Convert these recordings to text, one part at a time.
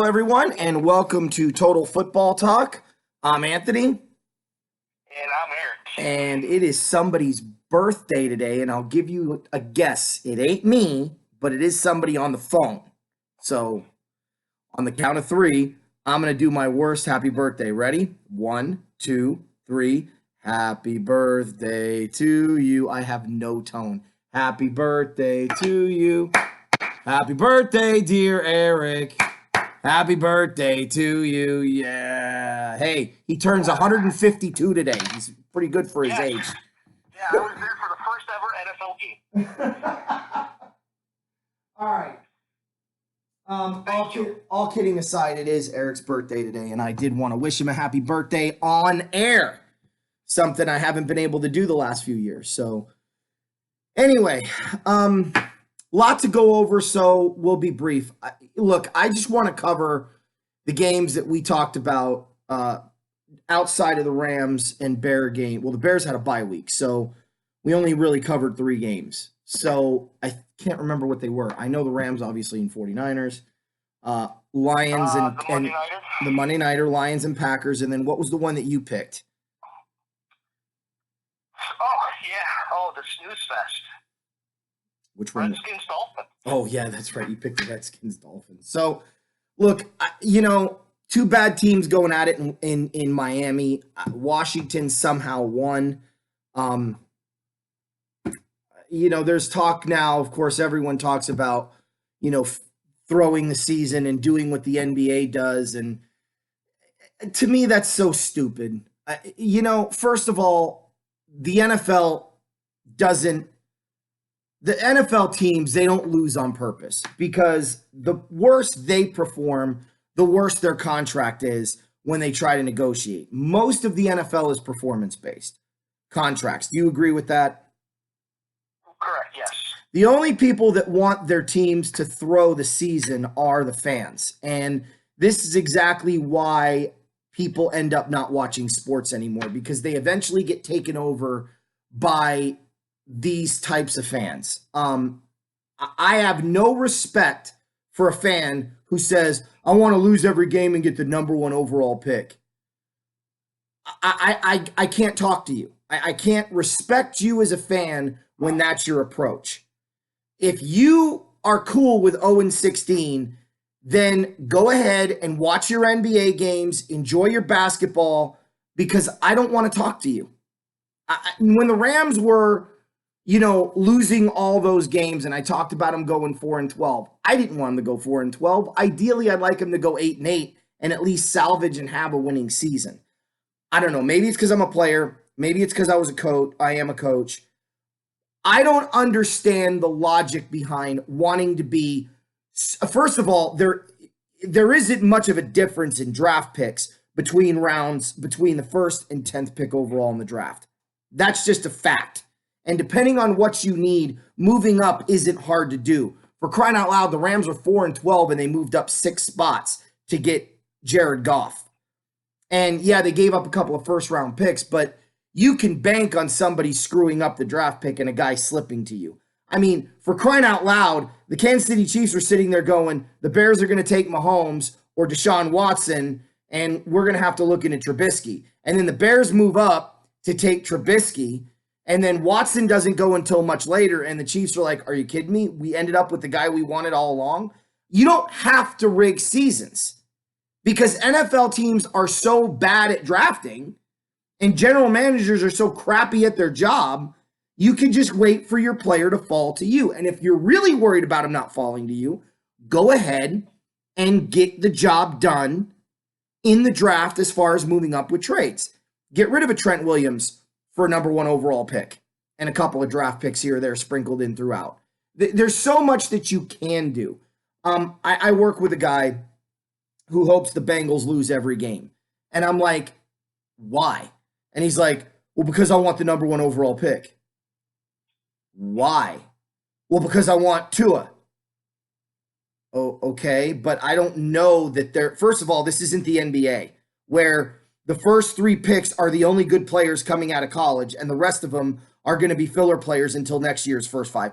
everyone, and welcome to Total Football Talk. I'm Anthony, And I'm Eric. and it is somebody's birthday today, and I'll give you a guess. It ain't me, but it is somebody on the phone. So, on the count of three, I'm going to do my worst happy birthday. Ready? 1, 2, 3. Happy birthday to you. I have no tone. Happy birthday to you. Happy birthday, dear Eric. Happy birthday to you. Yeah. Hey, he turns 152 today. He's pretty good for his Yes. age. Yeah, I was there for the first ever NFL game. All right. All kidding aside, it is Eric's birthday today, and I did want to wish him a happy birthday on air. Something I haven't been able to do the last few years. So, anyway, lot to go over, so we'll be brief. Look, I just want to cover the games that we talked about outside of the Rams and Bear game. Well, the Bears had a bye week, so we only really covered 3 games. So I can't remember what they were. I know the Rams, obviously, and 49ers, Lions the Monday Nighter, Lions and Packers, and then what was the one that you picked? Oh, yeah. Oh, the snooze fest. Which one? Redskins Dolphins. Oh, yeah, that's right. You picked the Redskins Dolphins. So, look, two bad teams going at it in Miami. Washington somehow won. There's talk now, of course, everyone talks about, throwing the season and doing what the NBA does. And to me, that's so stupid. First of all, the NFL teams, they don't lose on purpose, because the worse they perform, the worse their contract is when they try to negotiate. Most of the NFL is performance-based contracts. Do you agree with that? Correct, yes. The only people that want their teams to throw the season are the fans. And this is exactly why people end up not watching sports anymore, because they eventually get taken over by these types of fans. I have no respect for a fan who says, I want to lose every game and get the number 1 overall pick. I can't talk to you. I can't respect you as a fan when that's your approach. If you are cool with 0-16, then go ahead and watch your NBA games, enjoy your basketball, because I don't want to talk to you. When the Rams were, losing all those games, and I talked about them going 4-12, I didn't want them to go 4-12. Ideally, I'd like them to go 8-8 and at least salvage and have a winning season. I don't know. Maybe it's because I'm a player. Maybe it's because I was a coach. I am a coach. I don't understand the logic behind wanting to be. First of all, there isn't much of a difference in draft picks between rounds, between the 1st and 10th pick overall in the draft. That's just a fact. And depending on what you need, moving up isn't hard to do. For crying out loud, the Rams were 4-12 and they moved up 6 spots to get Jared Goff. And yeah, they gave up a couple of first-round picks, but you can bank on somebody screwing up the draft pick and a guy slipping to you. I mean, for crying out loud, the Kansas City Chiefs are sitting there going, the Bears are going to take Mahomes or Deshaun Watson, and we're going to have to look into Trubisky. And then the Bears move up to take Trubisky, and then Watson doesn't go until much later, and the Chiefs are like, are you kidding me? We ended up with the guy we wanted all along. You don't have to rig seasons, because NFL teams are so bad at drafting and general managers are so crappy at their job, you can just wait for your player to fall to you. And if you're really worried about him not falling to you, go ahead and get the job done in the draft as far as moving up with trades. Get rid of a Trent Williams for a number 1 overall pick and a couple of draft picks here or there sprinkled in throughout. There's so much that you can do. I work with a guy who hopes the Bengals lose every game. And I'm like, why? And he's like, well, because I want the number 1 overall pick. Why? Well, because I want Tua. Oh, okay, but I don't know that first of all, this isn't the NBA, where the first 3 picks are the only good players coming out of college, and the rest of them are going to be filler players until next year's first 3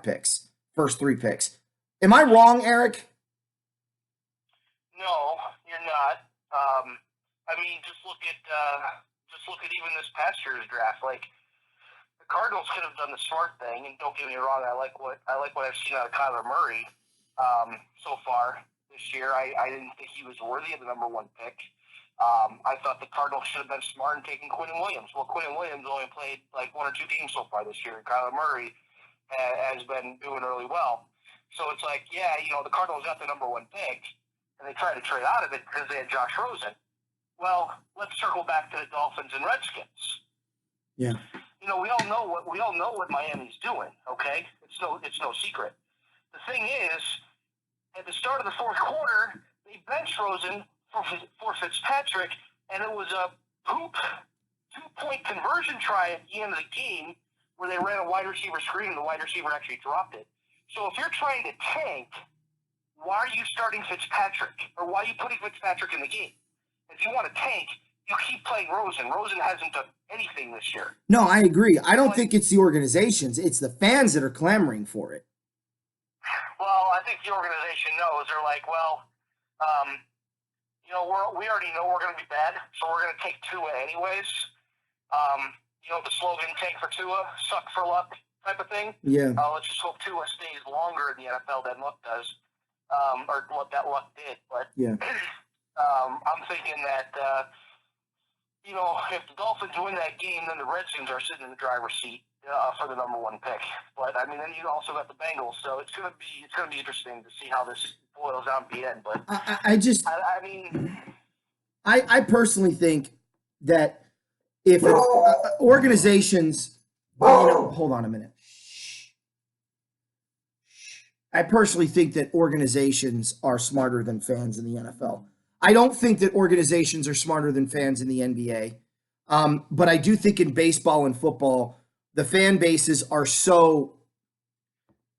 picks. Am I wrong, Eric? No, I mean, just look at even this past year's draft. Like the Cardinals could have done the smart thing, and don't get me wrong, I like what I've seen out of Kyler Murray so far this year. I didn't think he was worthy of the number 1 pick. I thought the Cardinals should have been smart in taking Quinnen Williams. Well, Quinnen Williams only played like 1 or 2 games so far this year. Kyler Murray has been doing really well. So it's like, yeah, the Cardinals got the number 1 pick, and they tried to trade out of it because they had Josh Rosen. Well, let's circle back to the Dolphins and Redskins. Yeah. We all know what Miami's doing. Okay, it's no secret. The thing is, at the start of the fourth quarter, they benched Rosen for Fitzpatrick, and it was a poop 2-point conversion try at the end of the game where they ran a wide receiver screen and the wide receiver actually dropped it. So if you're trying to tank, why are you starting Fitzpatrick? Or why are you putting Fitzpatrick in the game? If you want to tank, you keep playing Rosen. Rosen hasn't done anything this year. No, I agree. I don't think it's the organizations. It's the fans that are clamoring for it. Well, I think the organization knows. They're like, well, we already know we're going to be bad, so we're going to take Tua anyways. The slogan, tank for Tua, suck for luck type of thing. Yeah. Let's just hope Tua stays longer in the NFL than Luck does, or what that Luck did. But yeah. I'm thinking that, if the Dolphins win that game, then the Redskins are sitting in the driver's seat for the number 1 pick. But I mean, then you also got the Bengals, so it's gonna be interesting to see how this boils out in the end. But I personally think that if organizations, hold on a minute. I personally think that organizations are smarter than fans in the NFL. I don't think that organizations are smarter than fans in the NBA. But I do think in baseball and football, the fan bases are so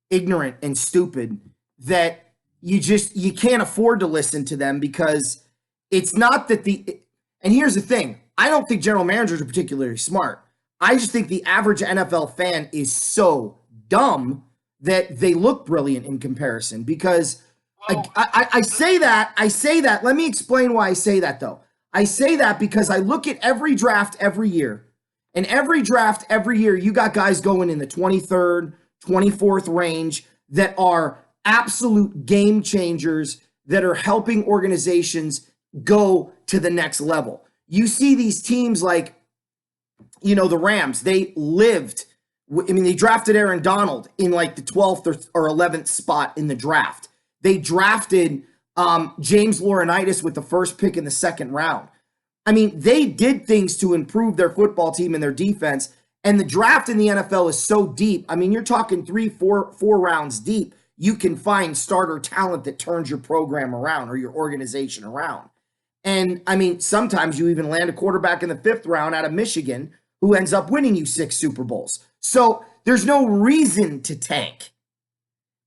ignorant and stupid that you can't afford to listen to them, because it's not that and here's the thing. I don't think general managers are particularly smart. I just think the average NFL fan is so dumb that they look brilliant in comparison, because I say that. Let me explain why I say that, though. I say that because I look at every draft every year, and every draft every year, you got guys going in the 23rd, 24th range that are absolute game changers that are helping organizations go to the next level. You see these teams like, the Rams, they drafted Aaron Donald in like the 12th or 11th spot in the draft. They drafted James Laurinaitis with the first pick in the 2nd round. I mean, they did things to improve their football team and their defense. And the draft in the NFL is so deep. I mean, you're talking 4 rounds deep. You can find starter talent that turns your program around or your organization around. And I mean, sometimes you even land a quarterback in the 5th round out of Michigan who ends up winning you 6 Super Bowls. So there's no reason to tank.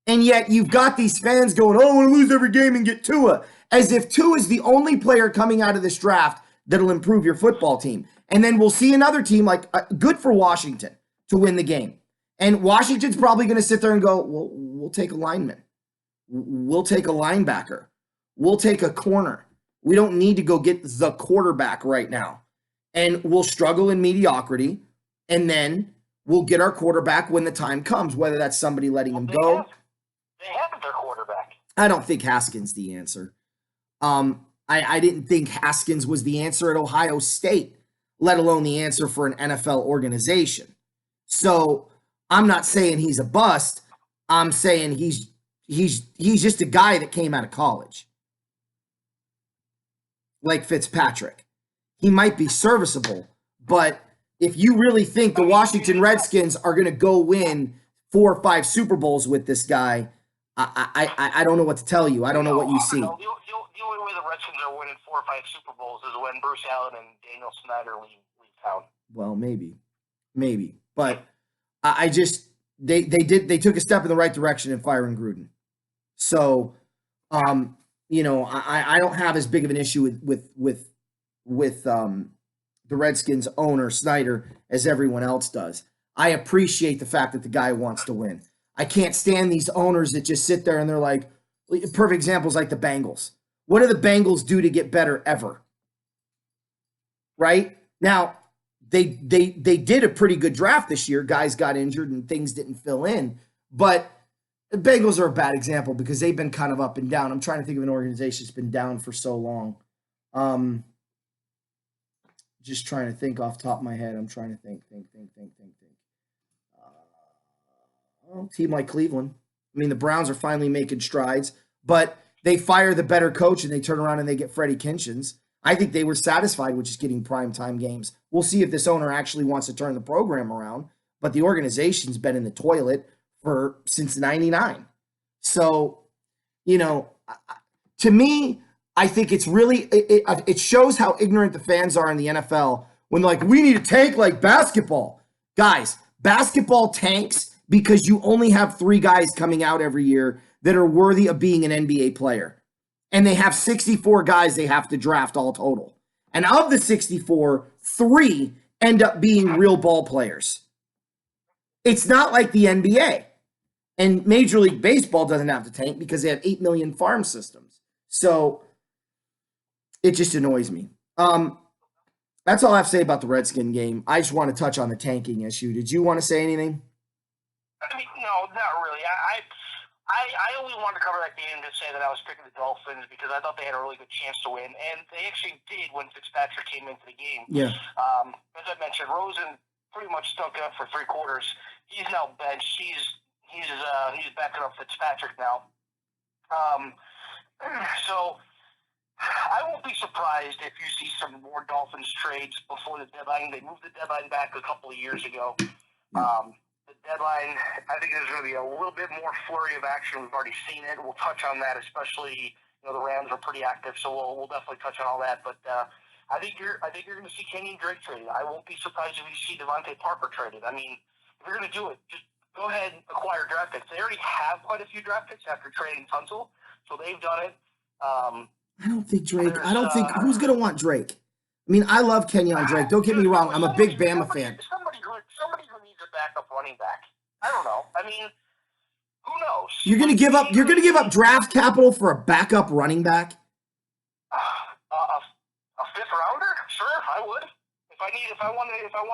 And yet you've got these fans going, I want to lose every game and get Tua, as if Tua is the only player coming out of this draft that'll improve your football team. And then we'll see another team like good for Washington to win the game. And Washington's probably going to sit there and go, well, we'll take a lineman. We'll take a linebacker. We'll take a corner. We don't need to go get the quarterback right now. And we'll struggle in mediocrity. And then we'll get our quarterback when the time comes, whether that's somebody letting him go. They have their quarterback. I don't think Haskins the answer. I didn't think Haskins was the answer at Ohio State, let alone the answer for an NFL organization. So I'm not saying he's a bust. I'm saying he's just a guy that came out of college. Like Fitzpatrick. He might be serviceable, but if you really think the Washington Redskins are going to go win 4 or 5 Super Bowls with this guy, I don't know what to tell you. I don't know what you see. The only way the Redskins are winning 4 or 5 Super Bowls is when Bruce Allen and Daniel Snyder leave town. Well, maybe, but I just they took a step in the right direction in firing Gruden. So, I don't have as big of an issue with the Redskins owner Snyder as everyone else does. I appreciate the fact that the guy wants to win. I can't stand these owners that just sit there and they're like, perfect examples like the Bengals. What do the Bengals do to get better ever? right? Now, they did a pretty good draft this year. Guys got injured and things didn't fill in. But the Bengals are a bad example because they've been kind of up and down. I'm trying to think of an organization that's been down for so long. Just trying to think off the top of my head. I'm trying to think. Team like Cleveland. I mean, the Browns are finally making strides, but they fire the better coach and they turn around and they get Freddie Kitchens. I think they were satisfied with just getting primetime games. We'll see if this owner actually wants to turn the program around, but the organization's been in the toilet since '99. So, to me, I think it's really it shows how ignorant the fans are in the NFL when they're like, we need to tank like basketball. Guys, basketball tanks because you only have 3 guys coming out every year that are worthy of being an NBA player. And they have 64 guys they have to draft all total. And of the 64, 3 end up being real ball players. It's not like the NBA. And Major League Baseball doesn't have to tank because they have 8 million farm systems. So it just annoys me. That's all I have to say about the Redskin game. I just want to touch on the tanking issue. Did you want to say anything? I mean, no, not really. I only wanted to cover that game to say that I was picking the Dolphins because I thought they had a really good chance to win, and they actually did when Fitzpatrick came into the game. Yeah. As I mentioned, Rosen pretty much stuck it up for 3 quarters. He's now benched. He's backing up Fitzpatrick now. So I won't be surprised if you see some more Dolphins trades before the deadline. They moved the deadline back a couple of years ago. The deadline, I think there's going to be a little bit more flurry of action. We've already seen it. We'll touch on that, especially the Rams are pretty active, so we'll definitely touch on all that. But I think you're going to see Kenyon Drake traded. I won't be surprised if you see Devontae Parker traded. I mean, if you're going to do it, just go ahead and acquire draft picks. They already have quite a few draft picks after trading Tunsil, so they've done it. I don't think Drake. I don't think who's going to want Drake. I mean, I love Kenyon Drake. Don't get me wrong. I'm a big Bama fan. Somebody who needs a backup running back. I don't know. I mean, who knows? You're going to give up draft capital for a backup running back? A 5th rounder? Sure, I would. If I want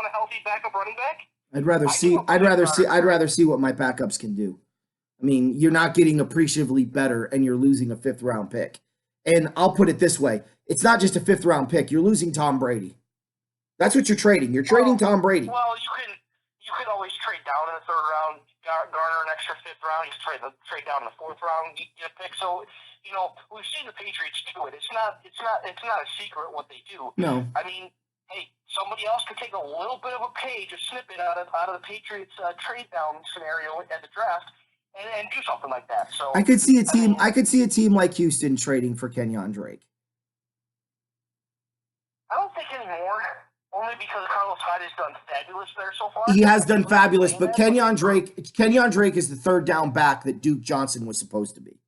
a healthy backup running back. I'd rather see what my backups can do. I mean, you're not getting appreciably better, and you're losing a 5th round pick. And I'll put it this way: it's not just a 5th round pick. You're losing Tom Brady. That's what you're trading. You're trading Tom Brady. Well, you could always trade down in the 3rd round, garner an extra 5th round. You can trade down in the 4th round, get a pick. So we've seen the Patriots do it. It's not a secret what they do. No. I mean, hey, somebody else could take a little bit of a page, a snippet out of the Patriots trade down scenario at the draft. And do something like that. So I could see a team like Houston trading for Kenyon Drake. I don't think anymore, only because Carlos Hyde has done fabulous there so far. He has done fabulous, but Kenyon Drake is the 3rd down back that Duke Johnson was supposed to be.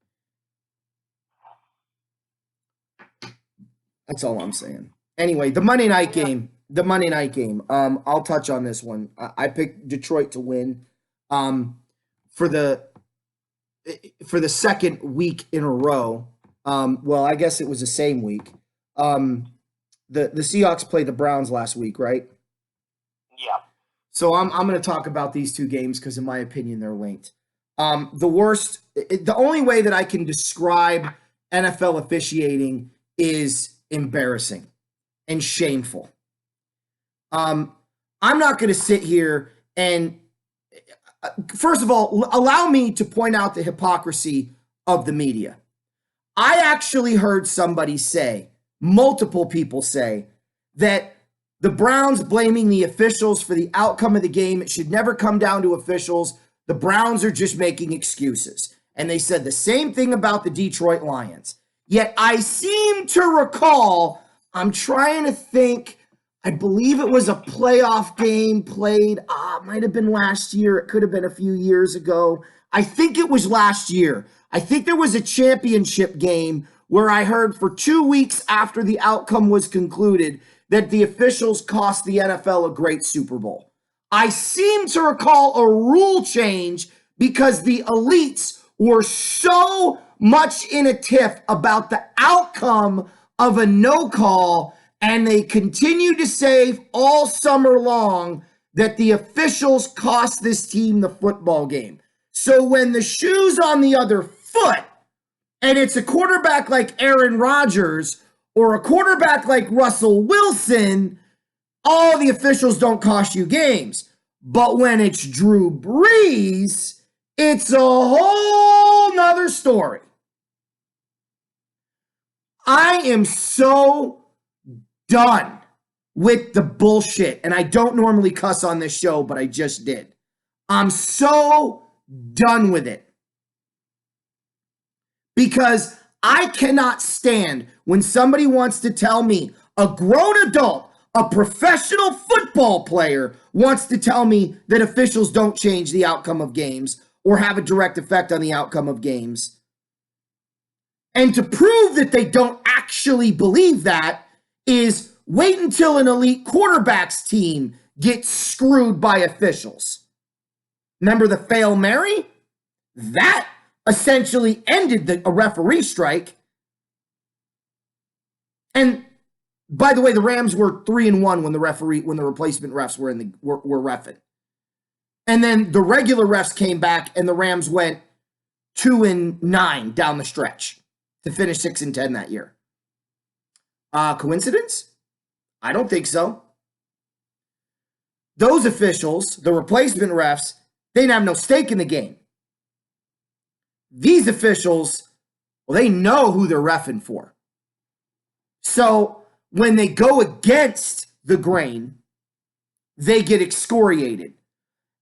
That's all I'm saying. Anyway, the Monday night game. I'll touch on this one. I picked Detroit to win. For the 2nd week in a row, well, I guess it was the same week. The Seahawks played the Browns last week, right? Yeah. So I'm going to talk about these 2 games because, in my opinion, they're linked. The only way that I can describe NFL officiating is embarrassing and shameful. I'm not going to sit here and. First of all, allow me to point out the hypocrisy of the media. I actually heard somebody say, multiple people say, that the Browns blaming the officials for the outcome of the game. It should never come down to officials. The Browns are just making excuses. And they said the same thing about the Detroit Lions. Yet I seem to recall, I'm trying to think, I believe it was a playoff game played, might have been last year. It could have been a few years ago. I think it was last year. I think there was a championship game where I heard for 2 weeks after the outcome was concluded that the officials cost the NFL a great Super Bowl. I seem to recall a rule change because the elites were so much in a tiff about the outcome of a no call And they continue to say all summer long that the officials cost this team the football game. So when the shoe's on the other foot, and it's a quarterback like Aaron Rodgers or a quarterback like Russell Wilson, all the officials don't cost you games. But when it's Drew Brees, it's a whole nother story. I am so done with the bullshit. And I don't normally cuss on this show, but I just did. I'm so done with it. Because I cannot stand when somebody wants to tell me, a grown adult, a professional football player wants to tell me that officials don't change the outcome of games or have a direct effect on the outcome of games. And to prove that they don't actually believe that is wait until an elite quarterback's team gets screwed by officials. Remember the Fail Mary? That essentially ended a referee strike. And by the way, the Rams were 3-1 when the replacement refs were reffing. And then the regular refs came back and the Rams went 2-9 down the stretch to finish 6-10 that year. Coincidence? I don't think so. Those officials, the replacement refs, they didn't have no stake in the game. These officials, well, they know who they're reffing for. So when they go against the grain, they get excoriated.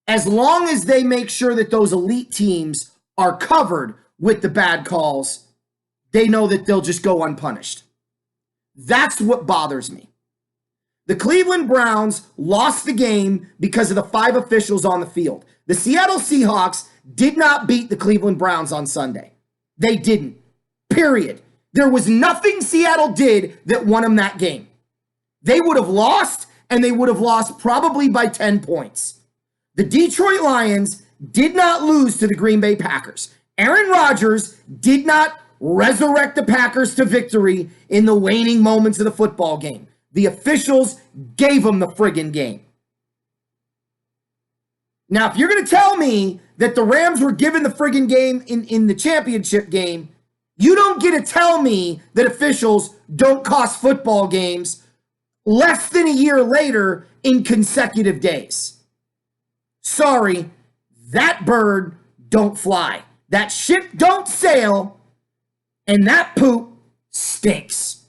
As long as they make sure that those elite teams are covered with the bad calls, they know that they'll just go unpunished. That's what bothers me. The Cleveland Browns lost the game because of the 5 officials on the field. The Seattle Seahawks did not beat the Cleveland Browns on Sunday. They didn't. Period. There was nothing Seattle did that won them that game. They would have lost, and they would have lost probably by 10 points. The Detroit Lions did not lose to the Green Bay Packers. Aaron Rodgers did not resurrect the Packers to victory in the waning moments of the football game. The officials gave them the friggin' game. Now, if you're going to tell me that the Rams were given the friggin' game in the championship game, you don't get to tell me that officials don't cost football games less than a year later in consecutive days. Sorry, that bird don't fly. That ship don't sail, and that poop stinks.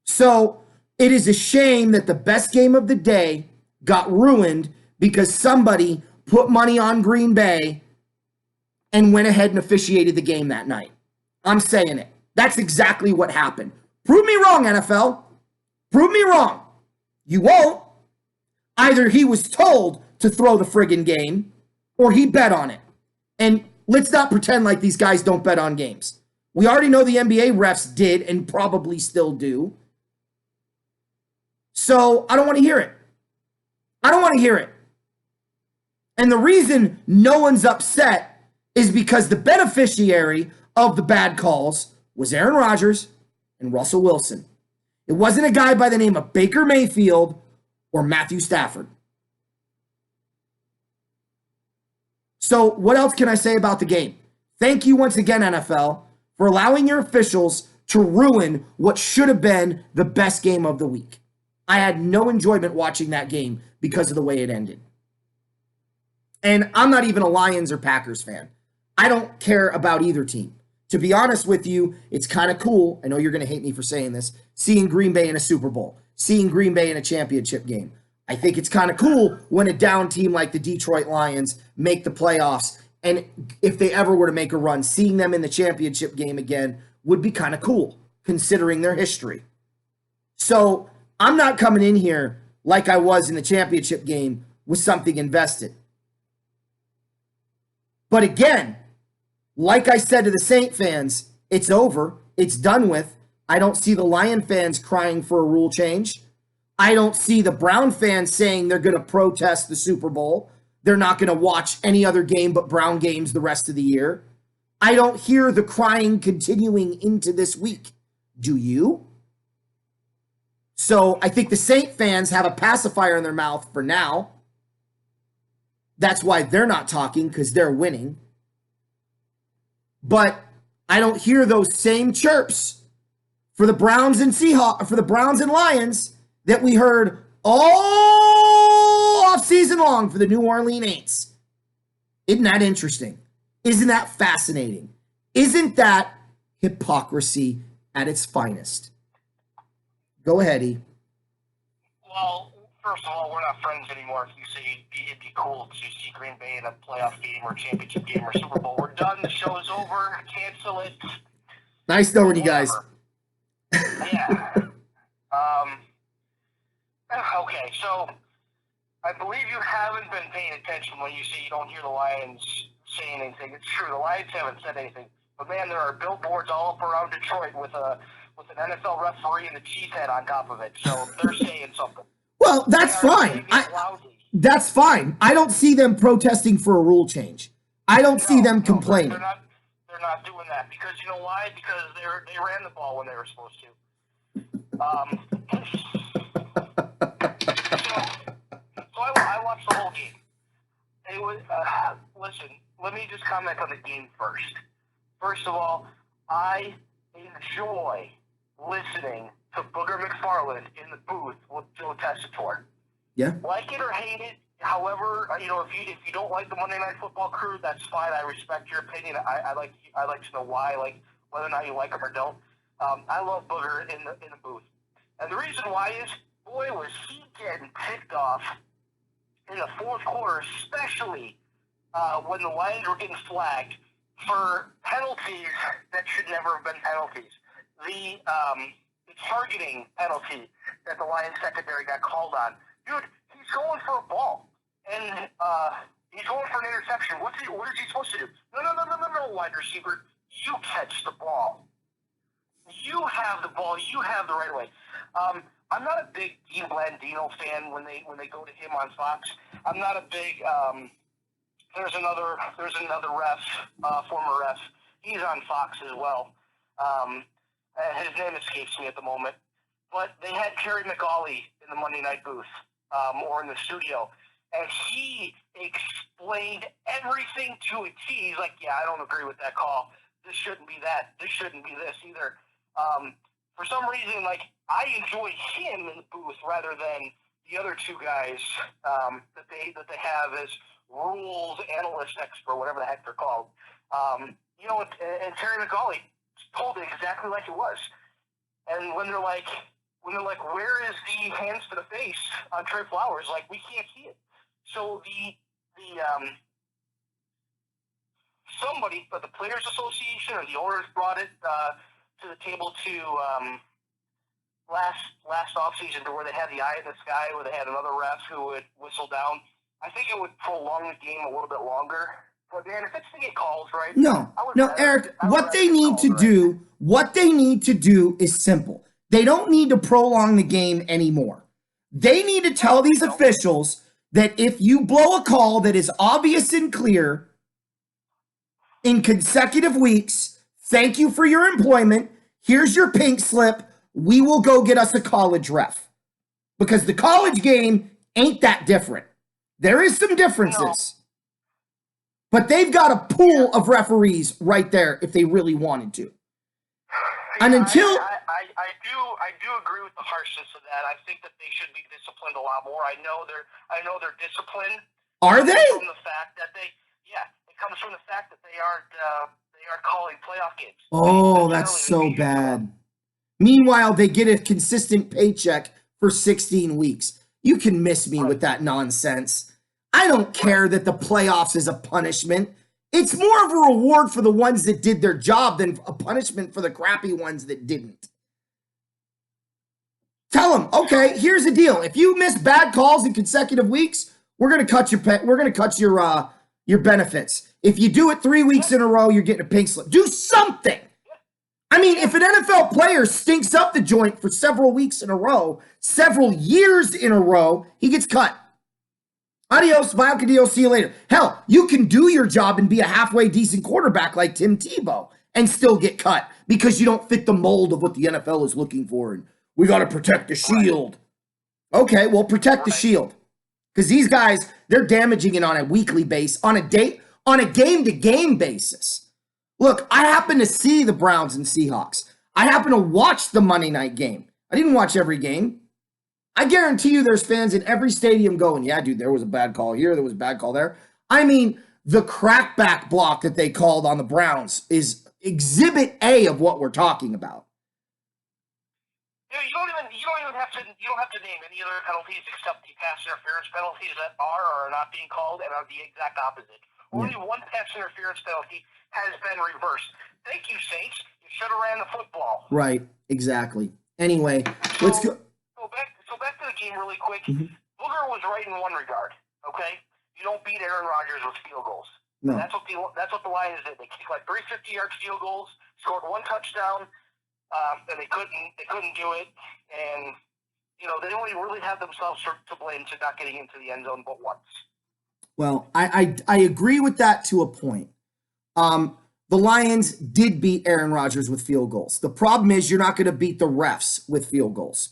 So it is a shame that the best game of the day got ruined because somebody put money on Green Bay and went ahead and officiated the game that night. I'm saying it. That's exactly what happened. Prove me wrong, NFL. Prove me wrong. You won't. Either he was told to throw the friggin' game or he bet on it. And let's not pretend like these guys don't bet on games. We already know the NBA refs did and probably still do. So I don't want to hear it. I don't want to hear it. And the reason no one's upset is because the beneficiary of the bad calls was Aaron Rodgers and Russell Wilson. It wasn't a guy by the name of Baker Mayfield or Matthew Stafford. So what else can I say about the game? Thank you once again, NFL, for allowing your officials to ruin what should have been the best game of the week. I had no enjoyment watching that game because of the way it ended. And I'm not even a Lions or Packers fan. I don't care about either team. To be honest with you, it's kind of cool. I know you're going to hate me for saying this. Seeing Green Bay in a Super Bowl. Seeing Green Bay in a championship game. I think it's kind of cool when a down team like the Detroit Lions make the playoffs. And if they ever were to make a run, seeing them in the championship game again would be kind of cool, considering their history. So I'm not coming in here like I was in the championship game with something invested. But again, like I said to the Saint fans, it's over. It's done with. I don't see the Lion fans crying for a rule change. I don't see the Brown fans saying they're going to protest the Super Bowl. They're not going to watch any other game but Brown games the rest of the year. I don't hear the crying continuing into this week. Do you? So I think the Saint fans have a pacifier in their mouth for now. That's why they're not talking, because they're winning. But I don't hear those same chirps for the Browns and for the Browns and Lions that we heard all off season long for the New Orleans Saints. Isn't that interesting? Isn't that fascinating? Isn't that hypocrisy at its finest? Go ahead, E. Well, first of all, we're not friends anymore. If you say it'd be cool to see Green Bay in a playoff game or championship game or Super Bowl, we're done. The show is over. Cancel it. Nice knowing you guys. Yeah. Okay, so I believe you haven't been paying attention when you say you don't hear the Lions saying anything. It's true. The Lions haven't said anything. But, man, there are billboards all up around Detroit with an NFL referee and a cheese head on top of it. So they're saying something. Well, that's fine. That's fine. I don't see them protesting for a rule change. I don't see them complaining. They're not doing that because you know why? Because they ran the ball when they were supposed to. So I watched the whole game. It was listen. Let me just comment on the game first. First of all, I enjoy listening to Booger McFarland in the booth with Joe Tessitore. Yeah. Like it or hate it, however, if you don't like the Monday Night Football crew, that's fine. I respect your opinion. I like to know why, like whether or not you like them or don't. I love Booger in the booth, and the reason why is, boy, was he getting ticked off in the fourth quarter, especially when the Lions were getting flagged for penalties that should never have been penalties. The targeting penalty that the Lions secondary got called on. Dude, he's going for a ball, and he's going for an interception. What is he supposed to do? No, wide receiver. You catch the ball. You have the ball. You have the right way. I'm not a big Dean Blandino fan when they go to him on Fox. I'm not a big. There's another ref, former ref. He's on Fox as well. His name escapes me at the moment. But they had Terry McAuley in the Monday night booth, or in the studio, and he explained everything to a T. He's like, yeah, I don't agree with that call. This shouldn't be that. This shouldn't be this either. For some reason, like, I enjoy him in the booth rather than the other two guys that they have as rules analyst expert, whatever the heck they're called. And Terry McAuley told it exactly like it was. And when they're like, where is the hands to the face on Trey Flowers? Like, we can't see it. So somebody, but the Players Association or the owners brought it to the table to last offseason to where they had the eye in the sky, where they had another ref who would whistle down. I think it would prolong the game a little bit longer. But man, if it's to get calls, right? No, Eric. What they need to do is simple. They don't need to prolong the game anymore. They need to tell these officials that if you blow a call that is obvious and clear in consecutive weeks, thank you for your employment. Here's your pink slip. We will go get us a college ref. Because the college game ain't that different. There is some differences. But they've got a pool of referees right there if they really wanted to. And until I do agree with the harshness of that. I think that they should be disciplined a lot more. I know they're disciplined. Are they? From the fact that it comes from the fact that they aren't calling playoff games. Oh, that's so bad. Meanwhile, they get a consistent paycheck for 16 weeks. You can miss me with that nonsense. I don't care that the playoffs is a punishment. It's more of a reward for the ones that did their job than a punishment for the crappy ones that didn't. Tell them, okay, here's the deal. If you miss bad calls in consecutive weeks, we're going to cut your benefits. If you do it 3 weeks in a row, you're getting a pink slip. Do something. I mean, if an NFL player stinks up the joint for several weeks in a row, several years in a row, he gets cut. Adios, vaya con Dios, see you later. Hell, you can do your job and be a halfway decent quarterback like Tim Tebow and still get cut because you don't fit the mold of what the NFL is looking for and We got to protect the shield. Okay, well, protect the shield. Because these guys, they're damaging it on a weekly basis, on a game-to-game basis. Look, I happen to see the Browns and Seahawks. I happen to watch the Monday night game. I didn't watch every game. I guarantee you there's fans in every stadium going, yeah, dude, there was a bad call here, there was a bad call there. I mean, the crackback block that they called on the Browns is exhibit A of what we're talking about. You don't have to name any other penalties except the pass interference penalties that are or are not being called and are the exact opposite. Only one pass interference penalty has been reversed. Thank you, Saints. You should have ran the football. Right, exactly. Anyway, let's go. So back to the game really quick. Booger was right in one regard. Okay, you don't beat Aaron Rodgers with field goals. No. That's what the Lions did. They kicked like 3 50-yard field goals, scored one touchdown. And they couldn't do it, and they only really have themselves to blame to not getting into the end zone but once. Well, I agree with that to a point. The Lions did beat Aaron Rodgers with field goals. The problem is you're not going to beat the refs with field goals.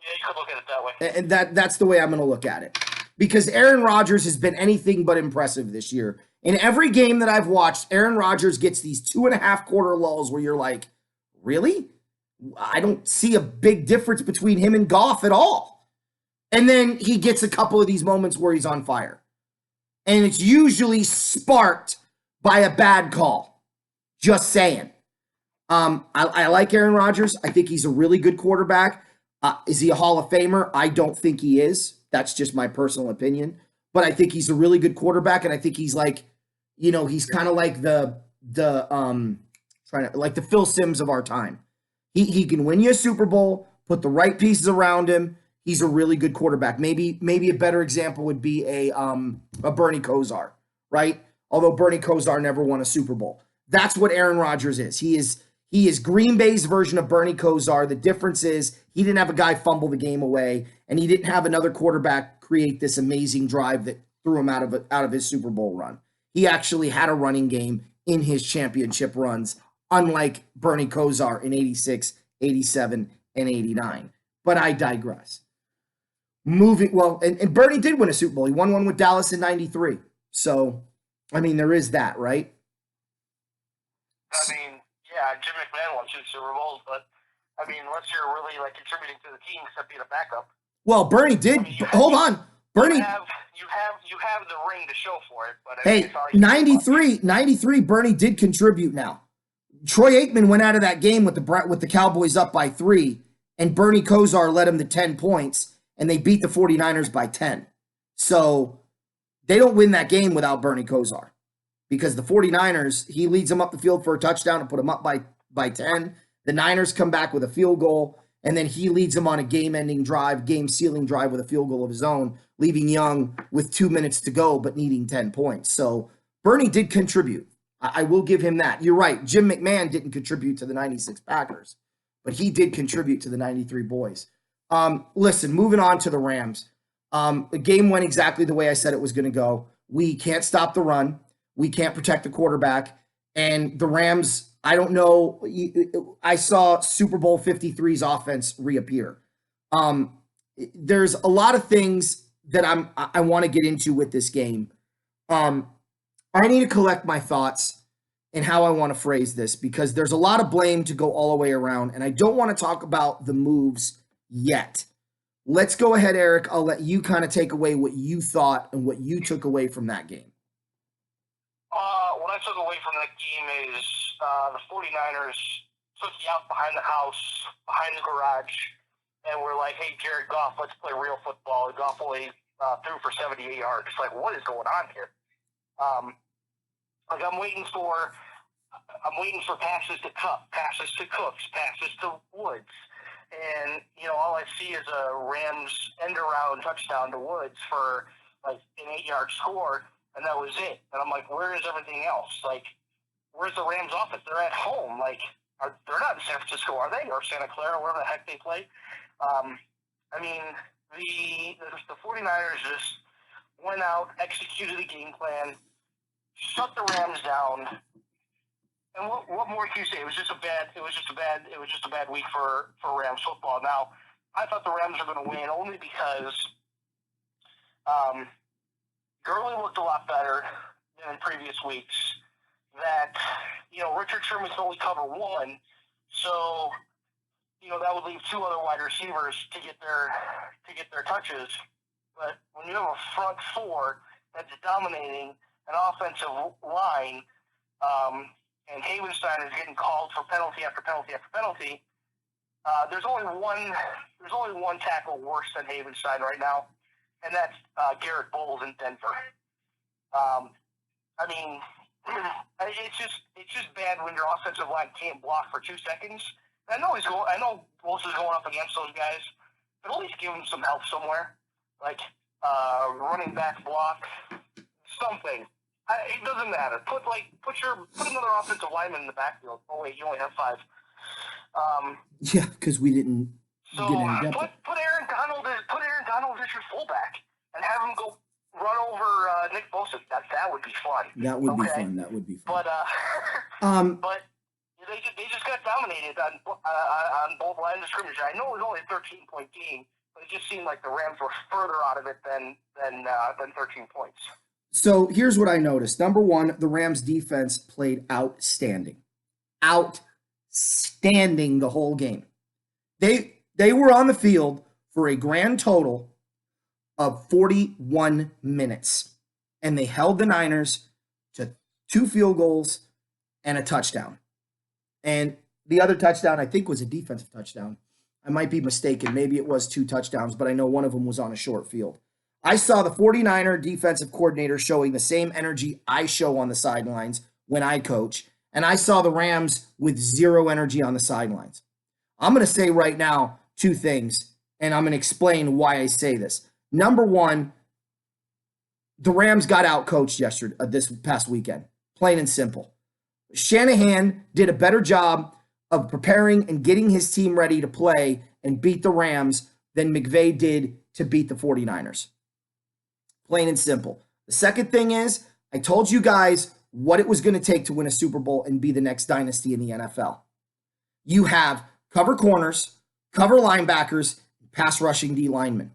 Yeah, you could look at it that way. And that's the way I'm going to look at it. Because Aaron Rodgers has been anything but impressive this year. In every game that I've watched, Aaron Rodgers gets these 2.5 quarter lulls where you're like, really? I don't see a big difference between him and Goff at all. And then he gets a couple of these moments where he's on fire. And it's usually sparked by a bad call. Just saying. I like Aaron Rodgers. I think he's a really good quarterback. Is he a Hall of Famer? I don't think he is. That's just my personal opinion. But I think he's a really good quarterback, and I think he's like, he's kind of like the Phil Simms of our time. He can win you a Super Bowl, put the right pieces around him. He's a really good quarterback. Maybe a better example would be a Bernie Kosar, right? Although Bernie Kosar never won a Super Bowl. That's what Aaron Rodgers is. He is Green Bay's version of Bernie Kosar. The difference is he didn't have a guy fumble the game away, and he didn't have another quarterback create this amazing drive that threw him out of his Super Bowl run. He actually had a running game in his championship runs, unlike Bernie Kosar in 86, 87, and 89. But I digress. And Bernie did win a Super Bowl. He won one with Dallas in 93. So, I mean, there is that, right? I mean, yeah, Jim McMahon won 2 Super Bowls, but, I mean, unless you're really, contributing to the team except being a backup. Well, Bernie did. I mean, hold on. Bernie. You have the ring to show for it, but hey, 93, Bernie did contribute now. Troy Aikman went out of that game with the Cowboys up by 3, and Bernie Kosar led him to 10 points, and they beat the 49ers by 10. So they don't win that game without Bernie Kosar because the 49ers, he leads them up the field for a touchdown and put them up by 10. The Niners come back with a field goal, and then he leads them on a game-ending drive, game-sealing drive with a field goal of his own, leaving Young with 2 minutes to go but needing 10 points. So Bernie did contribute. I will give him that. You're right. Jim McMahon didn't contribute to the 96 Packers, but he did contribute to the 93 boys. Listen, moving on to the Rams. The game went exactly the way I said it was going to go. We can't stop the run. We can't protect the quarterback. And the Rams, I don't know. I saw Super Bowl 53's offense reappear. There's a lot of things that I want to get into with this game. I need to collect my thoughts and how I want to phrase this because there's a lot of blame to go all the way around, and I don't want to talk about the moves yet. Let's go ahead, Eric. I'll let you kind of take away what you thought and what you took away from that game. What I took away from that game is the 49ers took you out behind the house, behind the garage, and we're like, hey, Jared Goff, let's play real football. And Goff only threw for 78 yards. It's like, what is going on here? I'm waiting for passes to Kupp, passes to Cooks, passes to Woods. And, all I see is a Rams end-around touchdown to Woods for, an 8-yard score, and that was it. And I'm like, where is everything else? Where's the Rams offense? They're at home. They're not in San Francisco, are they? Or Santa Clara, wherever the heck they play. The 49ers just went out, executed the game plan, shut the Rams down, And what more can you say? It was just a bad week for Rams football. Now, I thought the Rams were going to win only because Gurley looked a lot better than in previous weeks. That Richard Sherman can only cover one, so that would leave two other wide receivers to get their touches. But when you have a front four that's dominating an offensive line, and Havenstein is getting called for penalty after penalty after penalty, there's only one tackle worse than Havenstein right now, and that's Garrett Bowles in Denver. I mean, it's just bad when your offensive line can't block for 2 seconds. I know Bowles is going up against those guys, but at least give him some help somewhere, like running back block, something. It doesn't matter. Put another offensive lineman in the backfield. Oh wait, you only have 5. Yeah, because we didn't So get any depth. put Aaron Donald as your fullback and have him go run over Nick Bosa. That would be fun. That would be fun. That would be fun. But they just got dominated on both lines of scrimmage. I know it was only a 13-point game, but it just seemed like the Rams were further out of it than 13 points. So here's what I noticed. Number one, the Rams defense played outstanding. Outstanding the whole game. They were on the field for a grand total of 41 minutes. And they held the Niners to 2 field goals and a touchdown. And the other touchdown, I think, was a defensive touchdown. I might be mistaken. Maybe it was 2 touchdowns, but I know one of them was on a short field. I saw the 49er defensive coordinator showing the same energy I show on the sidelines when I coach, and I saw the Rams with 0 energy on the sidelines. I'm going to say right now 2 things, and I'm going to explain why I say this. Number one, the Rams got out-coached this past weekend, plain and simple. Shanahan did a better job of preparing and getting his team ready to play and beat the Rams than McVay did to beat the 49ers. Plain and simple. The second thing is, I told you guys what it was going to take to win a Super Bowl and be the next dynasty in the NFL. You have cover corners, cover linebackers, pass rushing D linemen.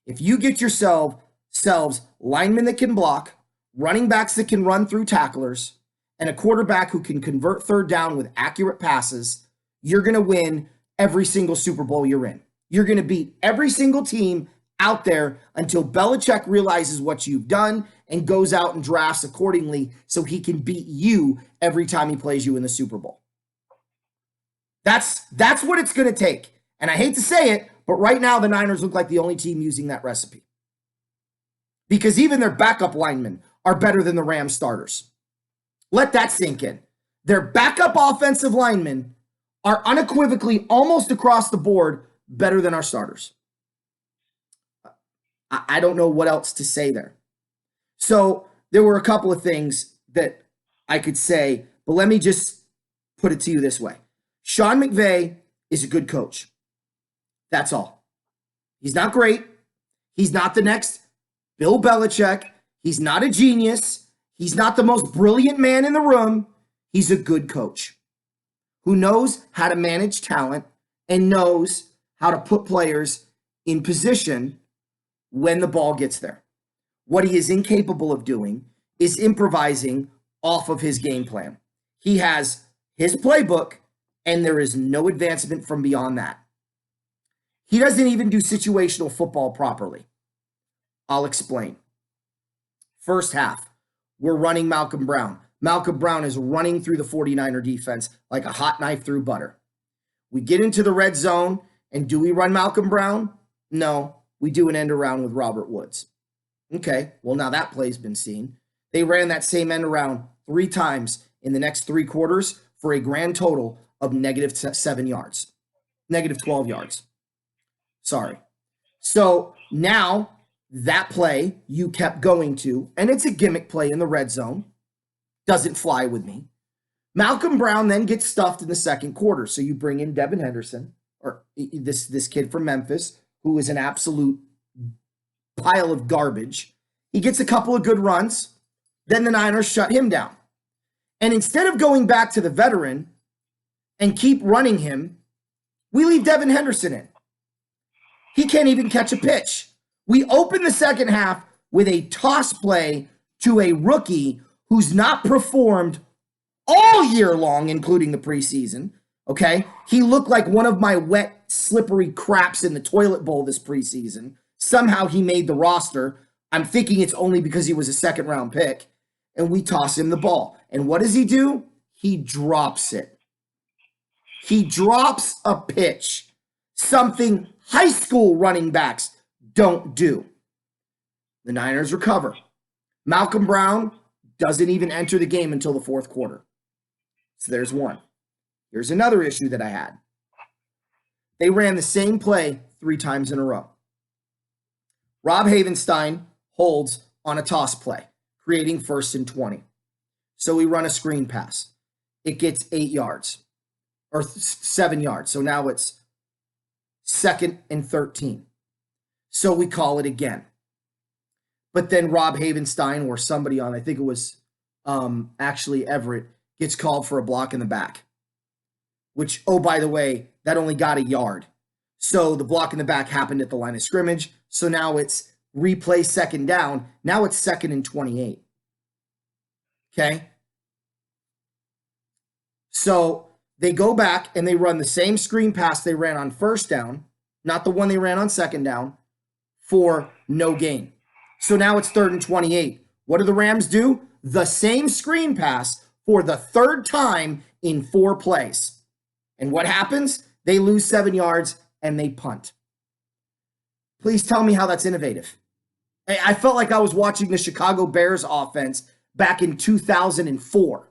If you get yourselves linemen that can block, running backs that can run through tacklers, and a quarterback who can convert third down with accurate passes, you're going to win every single Super Bowl you're in. You're going to beat every single team out there until Belichick realizes what you've done and goes out and drafts accordingly so he can beat you every time he plays you in the Super Bowl. That's what it's going to take. And I hate to say it, but right now the Niners look like the only team using that recipe. Because even their backup linemen are better than the Rams starters. Let that sink in. Their backup offensive linemen are unequivocally, almost across the board, better than our starters. I don't know what else to say there. So there were a couple of things that I could say, but let me just put it to you this way. Sean McVay is a good coach. That's all. He's not great. He's not the next Bill Belichick. He's not a genius. He's not the most brilliant man in the room. He's a good coach who knows how to manage talent and knows how to put players in position when the ball gets there. What he is incapable of doing is improvising off of his game plan. He has his playbook, and there is no advancement from beyond that. He doesn't even do situational football properly. I'll explain. First half, we're running Malcolm Brown. Malcolm Brown is running through the 49er defense like a hot knife through butter. We get into the red zone, and do we run Malcolm Brown? No. We do an end around with Robert Woods. Okay, well, now that play's been seen. They ran that same end around 3 times in the next 3 quarters for a grand total of negative 7 yards. Negative 12 yards. Sorry. So now that play you kept going to, and it's a gimmick play in the red zone, doesn't fly with me. Malcolm Brown then gets stuffed in the second quarter. So you bring in Devin Henderson, or this kid from Memphis, who is an absolute pile of garbage. He gets a couple of good runs. Then the Niners shut him down. And instead of going back to the veteran and keep running him, we leave Devin Henderson in. He can't even catch a pitch. We open the second half with a toss play to a rookie who's not performed all year long, including the preseason. Okay? He looked like one of my wet, slippery craps in the toilet bowl this preseason. Somehow he made the roster. I'm thinking it's only because he was a second-round pick. And we toss him the ball. And what does he do? He drops it. He drops a pitch. Something high school running backs don't do. The Niners recover. Malcolm Brown doesn't even enter the game until the fourth quarter. So there's one. Here's another issue that I had. They ran the same play 3 times in a row. Rob Havenstein holds on a toss play, creating 1st and 20. So we run a screen pass. It gets 8 yards or 7 yards. So now it's 2nd and 13. So we call it again. But then Rob Havenstein or somebody on, I think it was actually Everett, gets called for a block in the back. Which, oh, by the way, that only got a yard. So the block in the back happened at the line of scrimmage. So now it's replay 2nd down. Now it's 2nd and 28. Okay? So they go back and they run the same screen pass they ran on 1st down, not the one they ran on 2nd down, for no gain. So now it's 3rd and 28. What do the Rams do? The same screen pass for the 3rd time in 4 plays. And what happens? They lose 7 yards and they punt. Please tell me how that's innovative. I felt like I was watching the Chicago Bears offense back in 2004.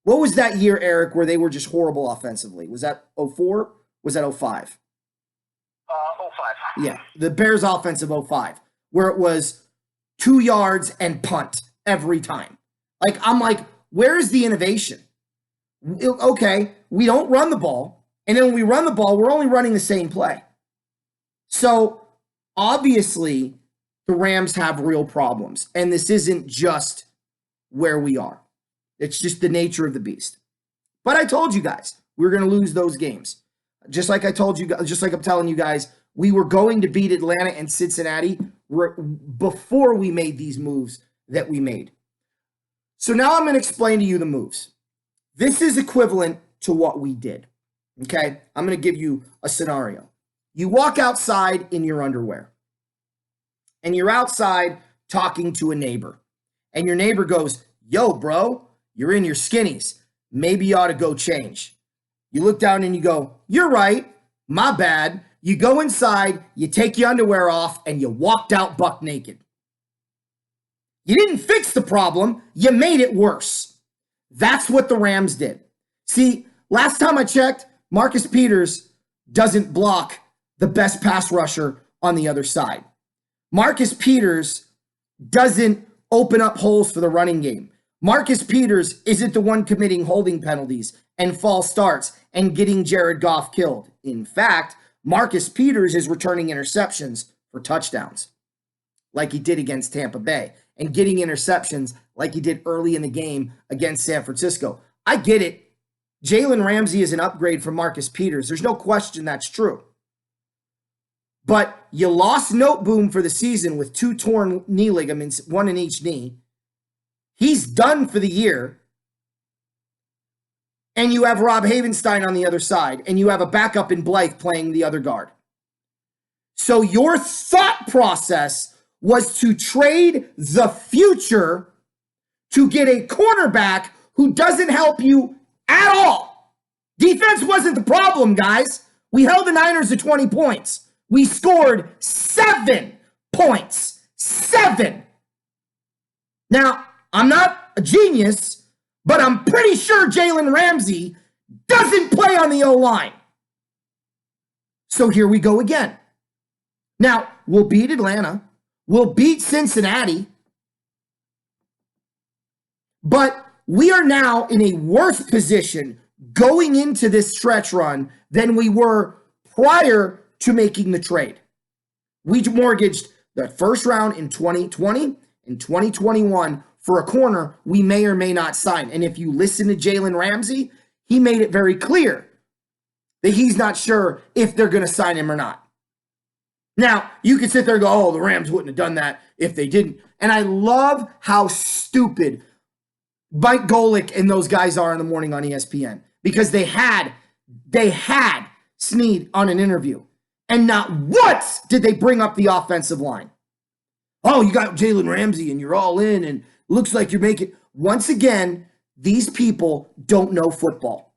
What was that year, Eric, where they were just horrible offensively? Was that 04? Was that 05? 05. Yeah, the Bears offense of 05, where it was 2 yards and punt every time. Like, I'm like, where is the innovation? Okay, we don't run the ball, and then when we run the ball, we're only running the same play. So, obviously, the Rams have real problems, and this isn't just where we are. It's just the nature of the beast. But I told you guys, we were going to lose those games. Just like I told you guys, just like I'm telling you guys, we were going to beat Atlanta and Cincinnati before we made these moves that we made. So now I'm going to explain to you the moves. This is equivalent to what we did. Okay? I'm going to give you a scenario. You walk outside in your underwear, and you're outside talking to a neighbor, and your neighbor goes, "Yo, bro, you're in your skinnies. Maybe you ought to go change." You look down and you go, "You're right. My bad." You go inside, you take your underwear off, and you walked out buck naked. You didn't fix the problem. You made it worse. That's what the Rams did. See, last time I checked, Marcus Peters doesn't block the best pass rusher on the other side. Marcus Peters doesn't open up holes for the running game. Marcus Peters isn't the one committing holding penalties and false starts and getting Jared Goff killed. In fact, Marcus Peters is returning interceptions for touchdowns like he did against Tampa Bay and getting interceptions like he did early in the game against San Francisco. I get it. Jalen Ramsey is an upgrade from Marcus Peters. There's no question that's true. But you lost Noteboom for the season with 2 torn knee ligaments, 1 in each knee. He's done for the year. And you have Rob Havenstein on the other side. And you have a backup in Blythe playing the other guard. So your thought process was to trade the future to get a cornerback who doesn't help you at all. Defense wasn't the problem, guys. We held the Niners to 20 points. We scored 7 points. 7. Now, I'm not a genius, but I'm pretty sure Jalen Ramsey doesn't play on the O-line. So here we go again. Now, we'll beat Atlanta. We'll beat Cincinnati. But we are now in a worse position going into this stretch run than we were prior to making the trade. We mortgaged the first round in 2020 and 2021 for a corner we may or may not sign. And if you listen to Jalen Ramsey, he made it very clear that he's not sure if they're going to sign him or not. Now, you could sit there and go, oh, the Rams wouldn't have done that if they didn't. And I love how stupid Mike Golick and those guys are in the morning on ESPN, because they had Snead on an interview, and not once did they bring up the offensive line. Oh, you got Jalen Ramsey and you're all in and looks like you're making. Once again, these people don't know football.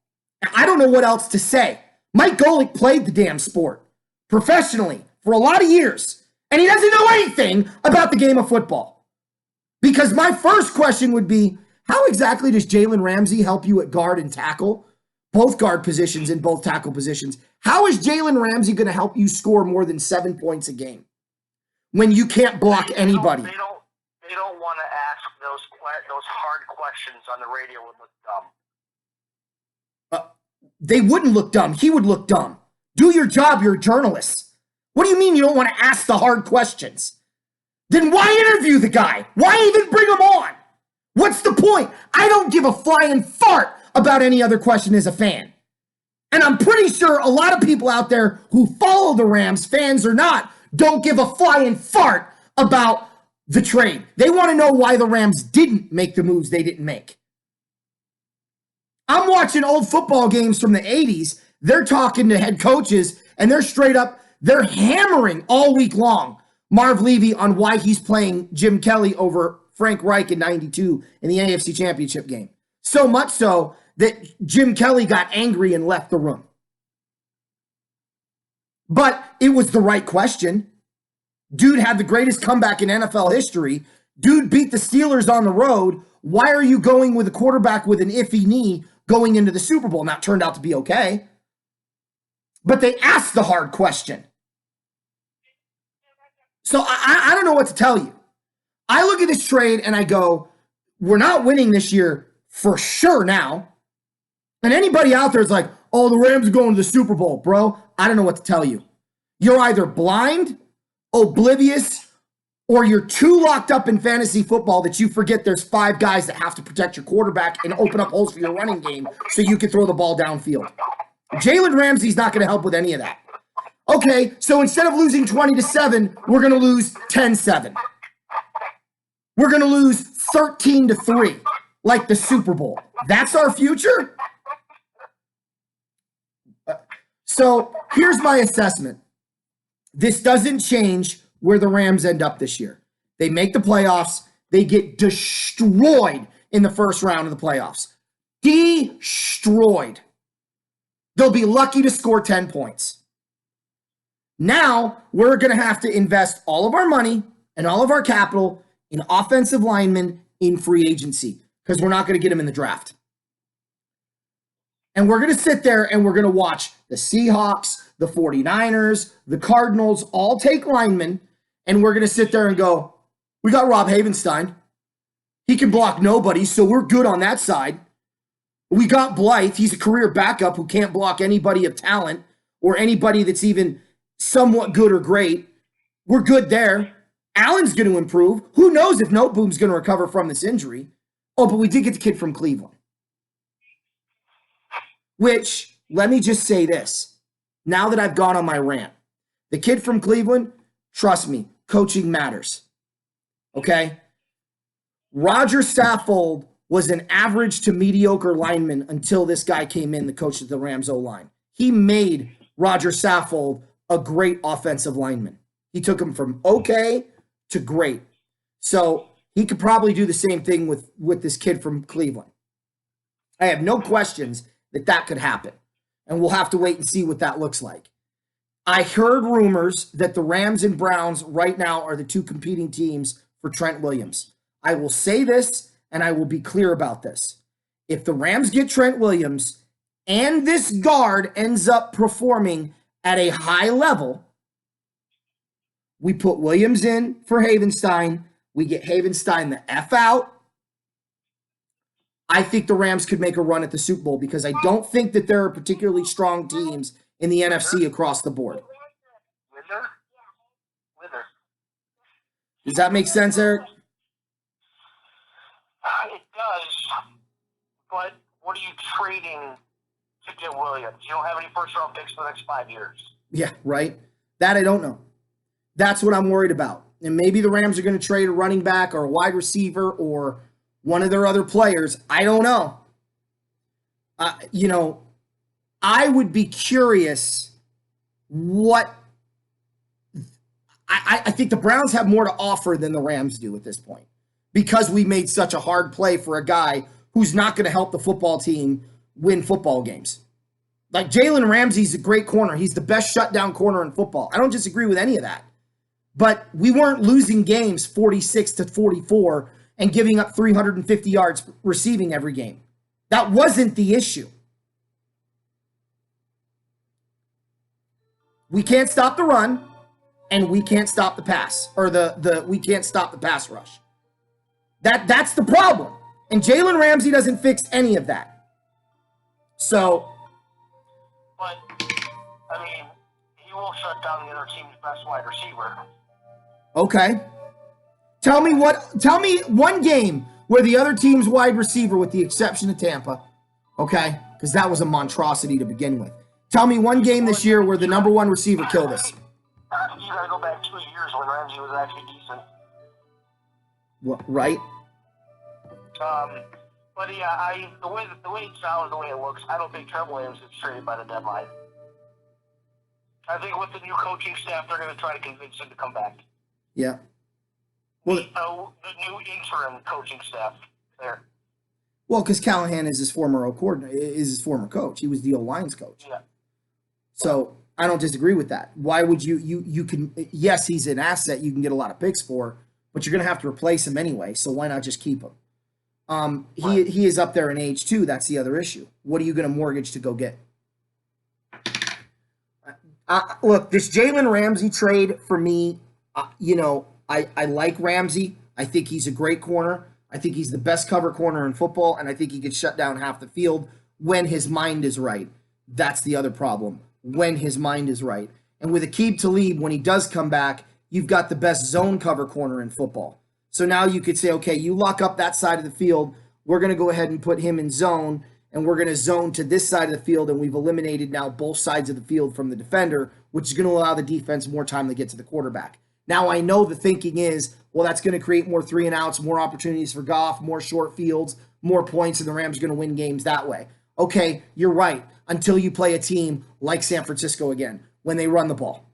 I don't know what else to say. Mike Golick played the damn sport professionally for a lot of years, and he doesn't know anything about the game of football. Because my first question would be, how exactly does Jalen Ramsey help you at guard and tackle? Both guard positions and both tackle positions. How is Jalen Ramsey going to help you score more than 7 points a game when you can't block anybody? They don't want to ask those hard questions on the radio. Would look dumb. They wouldn't look dumb. He would look dumb. Do your job. You're a journalist. What do you mean you don't want to ask the hard questions? Then why interview the guy? Why even bring him on? What's the point? I don't give a flying fart about any other question as a fan. And I'm pretty sure a lot of people out there who follow the Rams, fans or not, don't give a flying fart about the trade. They want to know why the Rams didn't make the moves they didn't make. I'm watching old football games from the 80s. They're talking to head coaches, and they're hammering all week long Marv Levy on why he's playing Jim Kelly over Frank Reich in 92 in the AFC Championship game. So much so that Jim Kelly got angry and left the room. But it was the right question. Dude had the greatest comeback in NFL history. Dude beat the Steelers on the road. Why are you going with a quarterback with an iffy knee going into the Super Bowl? Now, it turned out to be okay. But they asked the hard question. So I don't know what to tell you. I look at this trade and I go, we're not winning this year for sure now. And anybody out there is like, oh, the Rams are going to the Super Bowl, bro. I don't know what to tell you. You're either blind, oblivious, or you're too locked up in fantasy football that you forget there's 5 guys that have to protect your quarterback and open up holes for your running game so you can throw the ball downfield. Jalen Ramsey's not going to help with any of that. Okay, so instead of losing 20-7, we're going to lose 10-7. We're going to lose 13-3, like the Super Bowl. That's our future? So here's my assessment. This doesn't change where the Rams end up this year. They make the playoffs. They get destroyed in the first round of the playoffs. Destroyed. They'll be lucky to score 10 points. Now, we're going to have to invest all of our money and all of our capital in offensive linemen in free agency because we're not going to get them in the draft. And we're going to sit there and we're going to watch the Seahawks, the 49ers, the Cardinals all take linemen, and we're going to sit there and go, we got Rob Havenstein. He can block nobody, so we're good on that side. We got Blythe. He's a career backup who can't block anybody of talent or anybody that's even somewhat good or great. We're good there. Allen's going to improve. Who knows if Noteboom's going to recover from this injury. Oh, but we did get the kid from Cleveland. Which, let me just say this. Now that I've gone on my rant, the kid from Cleveland, trust me, coaching matters. Okay? Roger Saffold was an average to mediocre lineman until this guy came in, the coach of the Rams O-line. He made Roger Saffold a great offensive lineman. He took him from okay to great. So he could probably do the same thing with this kid from Cleveland. I have no questions that could happen. And we'll have to wait and see what that looks like. I heard rumors that the Rams and Browns right now are the 2 competing teams for Trent Williams. I will say this, and I will be clear about this. If the Rams get Trent Williams and this guard ends up performing at a high level, we put Williams in for Havenstein. We get Havenstein the F out. I think the Rams could make a run at the Super Bowl because I don't think that there are particularly strong teams in the NFC across the board. Wither. Does that make sense, Eric? But what are you trading to get Williams? You don't have any first-round picks for the next 5 years. Yeah, right. That I don't know. That's what I'm worried about. And maybe the Rams are going to trade a running back or a wide receiver or one of their other players. I don't know. I would be curious what I think the Browns have more to offer than the Rams do at this point because we made such a hard play for a guy who's not going to help the football team win football games. Like Jalen Ramsey's a great corner. He's the best shutdown corner in football. I don't disagree with any of that. But we weren't losing games 46-44 and giving up 350 yards receiving every game. That wasn't the issue. We can't stop the run, and we can't stop the pass, or we can't stop the pass rush. That's the problem. And Jalen Ramsey doesn't fix any of that. So, but I mean, he will shut down the other team's best wide receiver. Okay. Tell me one game where the other team's wide receiver, with the exception of Tampa, okay, because that was a monstrosity to begin with. Tell me one game this year where the number one receiver killed us. You gotta go back 2 years when Ramsey was actually decent. What, right? But yeah, the way it sounds, the way it looks, I don't think Trent Williams is traded by the deadline. I think with the new coaching staff, they're going to try to convince him to come back. Yeah. Well, the new interim coaching staff there. Well, because Callahan is his former coach. He was the O-line's coach. Yeah. So I don't disagree with that. Why would you can, yes, he's an asset you can get a lot of picks for, but you're going to have to replace him anyway. So why not just keep him? He is up there in age too. That's the other issue. What are you going to mortgage to go get? Look, this Jalen Ramsey trade for me, I like Ramsey. I think he's a great corner. I think he's the best cover corner in football, and I think he could shut down half the field when his mind is right. That's the other problem, when his mind is right. And with Aqib Talib, when he does come back, you've got the best zone cover corner in football. So now you could say, okay, you lock up that side of the field. We're going to go ahead and put him in zone, and we're going to zone to this side of the field, and we've eliminated now both sides of the field from the defender, which is going to allow the defense more time to get to the quarterback. Now, I know the thinking is, well, that's going to create more 3-and-outs, more opportunities for Goff, more short fields, more points, and the Rams are going to win games that way. Okay, you're right, until you play a team like San Francisco again, when they run the ball.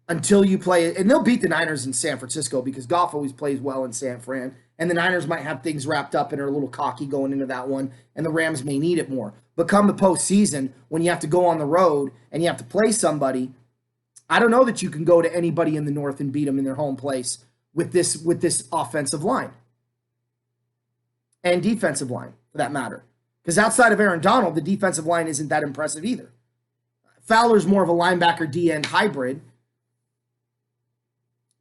Until you play it, and they'll beat the Niners in San Francisco because Goff always plays well in San Fran, and the Niners might have things wrapped up and are a little cocky going into that one, and the Rams may need it more. But come the postseason, when you have to go on the road and you have to play somebody, I don't know that you can go to anybody in the North and beat them in their home place with this offensive line and defensive line, for that matter. Because outside of Aaron Donald, the defensive line isn't that impressive either. Fowler's more of a linebacker D-end hybrid,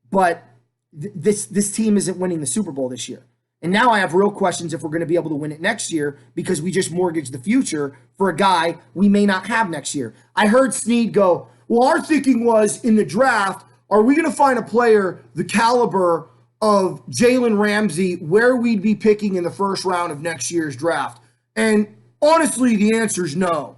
but this team isn't winning the Super Bowl this year. And now I have real questions if we're going to be able to win it next year because we just mortgaged the future for a guy we may not have next year. I heard Snead go, well, our thinking was in the draft, are we going to find a player the caliber of Jalen Ramsey where we'd be picking in the first round of next year's draft? And honestly, the answer is no.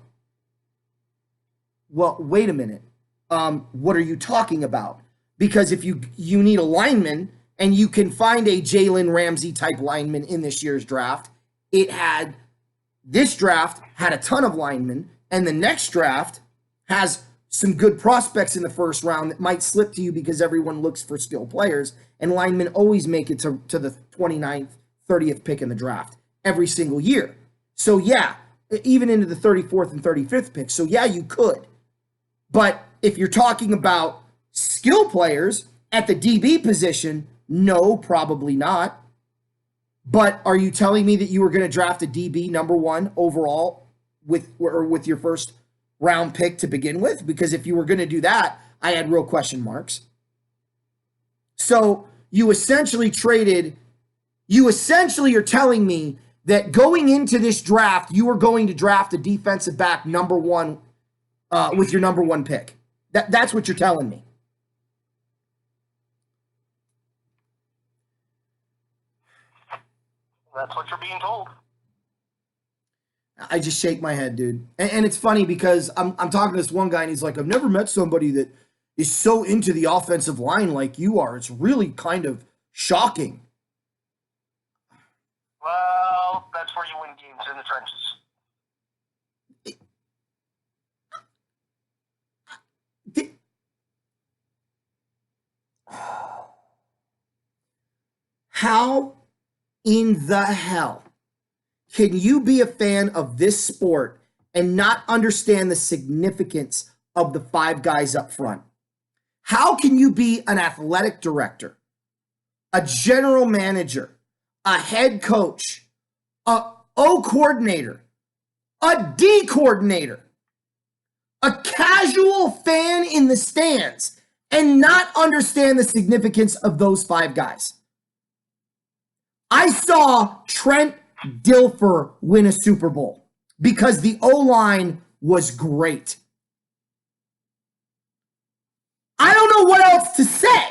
Well, wait a minute. What are you talking about? Because if you need a lineman and you can find a Jalen Ramsey type lineman in this year's draft, this draft had a ton of linemen, and the next draft has some good prospects in the first round that might slip to you because everyone looks for skilled players, and linemen always make it to the 29th, 30th pick in the draft every single year. So yeah, even into the 34th and 35th pick. So yeah, you could. But if you're talking about skill players at the DB position, no, probably not. But are you telling me that you were going to draft a DB number one overall with your first round pick to begin with? Because if you were going to do that, I had real question marks. So you essentially are telling me that going into this draft, you were going to draft a defensive back number one with your number one pick. That's what you're telling me. That's what you're being told. I just shake my head, dude. And it's funny because I'm talking to this one guy and he's like, I've never met somebody that is so into the offensive line like you are. It's really kind of shocking. Well, that's where you win games, in the trenches. How in the hell can you be a fan of this sport and not understand the significance of the five guys up front? How can you be an athletic director, a general manager, a head coach, a O coordinator, a D coordinator, a casual fan in the stands, and not understand the significance of those five guys? I saw Trent Dilfer win a Super Bowl because the O-line was great. I don't know what else to say.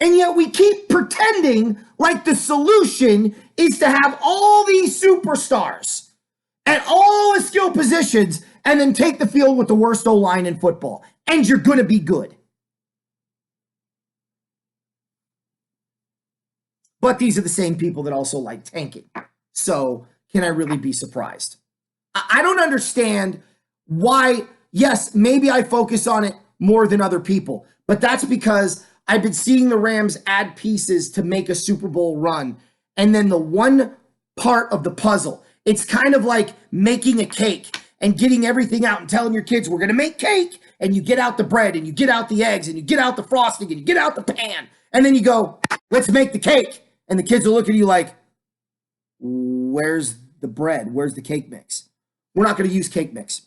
And yet we keep pretending like the solution is to have all these superstars at all the skill positions and then take the field with the worst O-line in football. And you're going to be good. But these are the same people that also like tanking. So can I really be surprised? I don't understand why. Yes, maybe I focus on it more than other people, but that's because I've been seeing the Rams add pieces to make a Super Bowl run. And then the one part of the puzzle, it's kind of like making a cake and getting everything out and telling your kids, we're going to make cake. And you get out the bread and you get out the eggs and you get out the frosting and you get out the pan. And then you go, let's make the cake. And the kids will look at you like, where's the bread? Where's the cake mix? We're not going to use cake mix.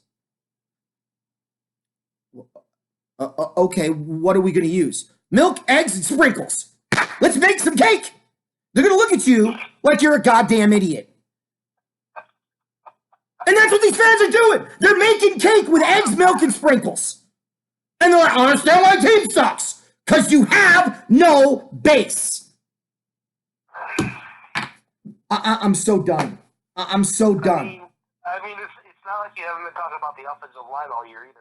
Okay, what are we going to use? Milk, eggs, and sprinkles. Let's make some cake. They're going to look at you like you're a goddamn idiot. And that's what these fans are doing. They're making cake with eggs, milk, and sprinkles. And they're like, I understand my team sucks. Because you have no base. I'm so done. I'm so done. I mean, it's not like you haven't been talking about the offensive line all year either.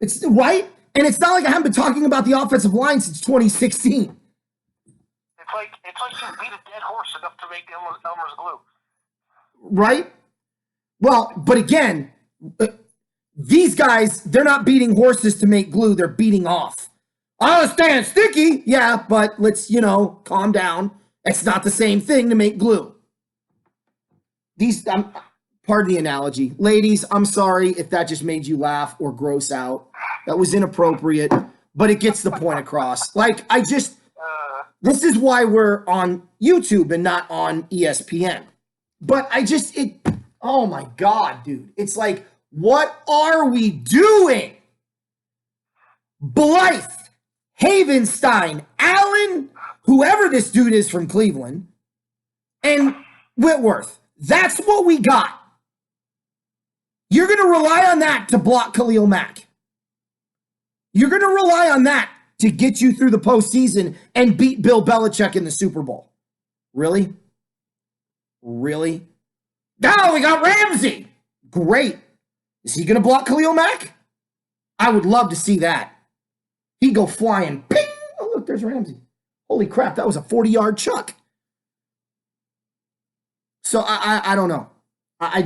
It's right, and it's not like I haven't been talking about the offensive line since 2016. It's like you beat a dead horse enough to make Elmer's glue. Right? Well, but again, these guys, they're not beating horses to make glue. They're beating off. I understand, sticky. Yeah, but let's, calm down. It's not the same thing to make glue. Pardon the analogy. Ladies, I'm sorry if that just made you laugh or gross out. That was inappropriate, but it gets the point across. This is why we're on YouTube and not on ESPN. But oh my God, dude. It's like, what are we doing? Blythe, Havenstein, Allen, whoever this dude is from Cleveland, and Whitworth. That's what we got. You're going to rely on that to block Khalil Mack. You're going to rely on that to get you through the postseason and beat Bill Belichick in the Super Bowl. Really? Really? Oh, we got Ramsey. Great. Is he going to block Khalil Mack? I would love to see that. He'd go flying. Ping! Oh, look, there's Ramsey. Holy crap, that was a 40-yard chuck. So I don't know. I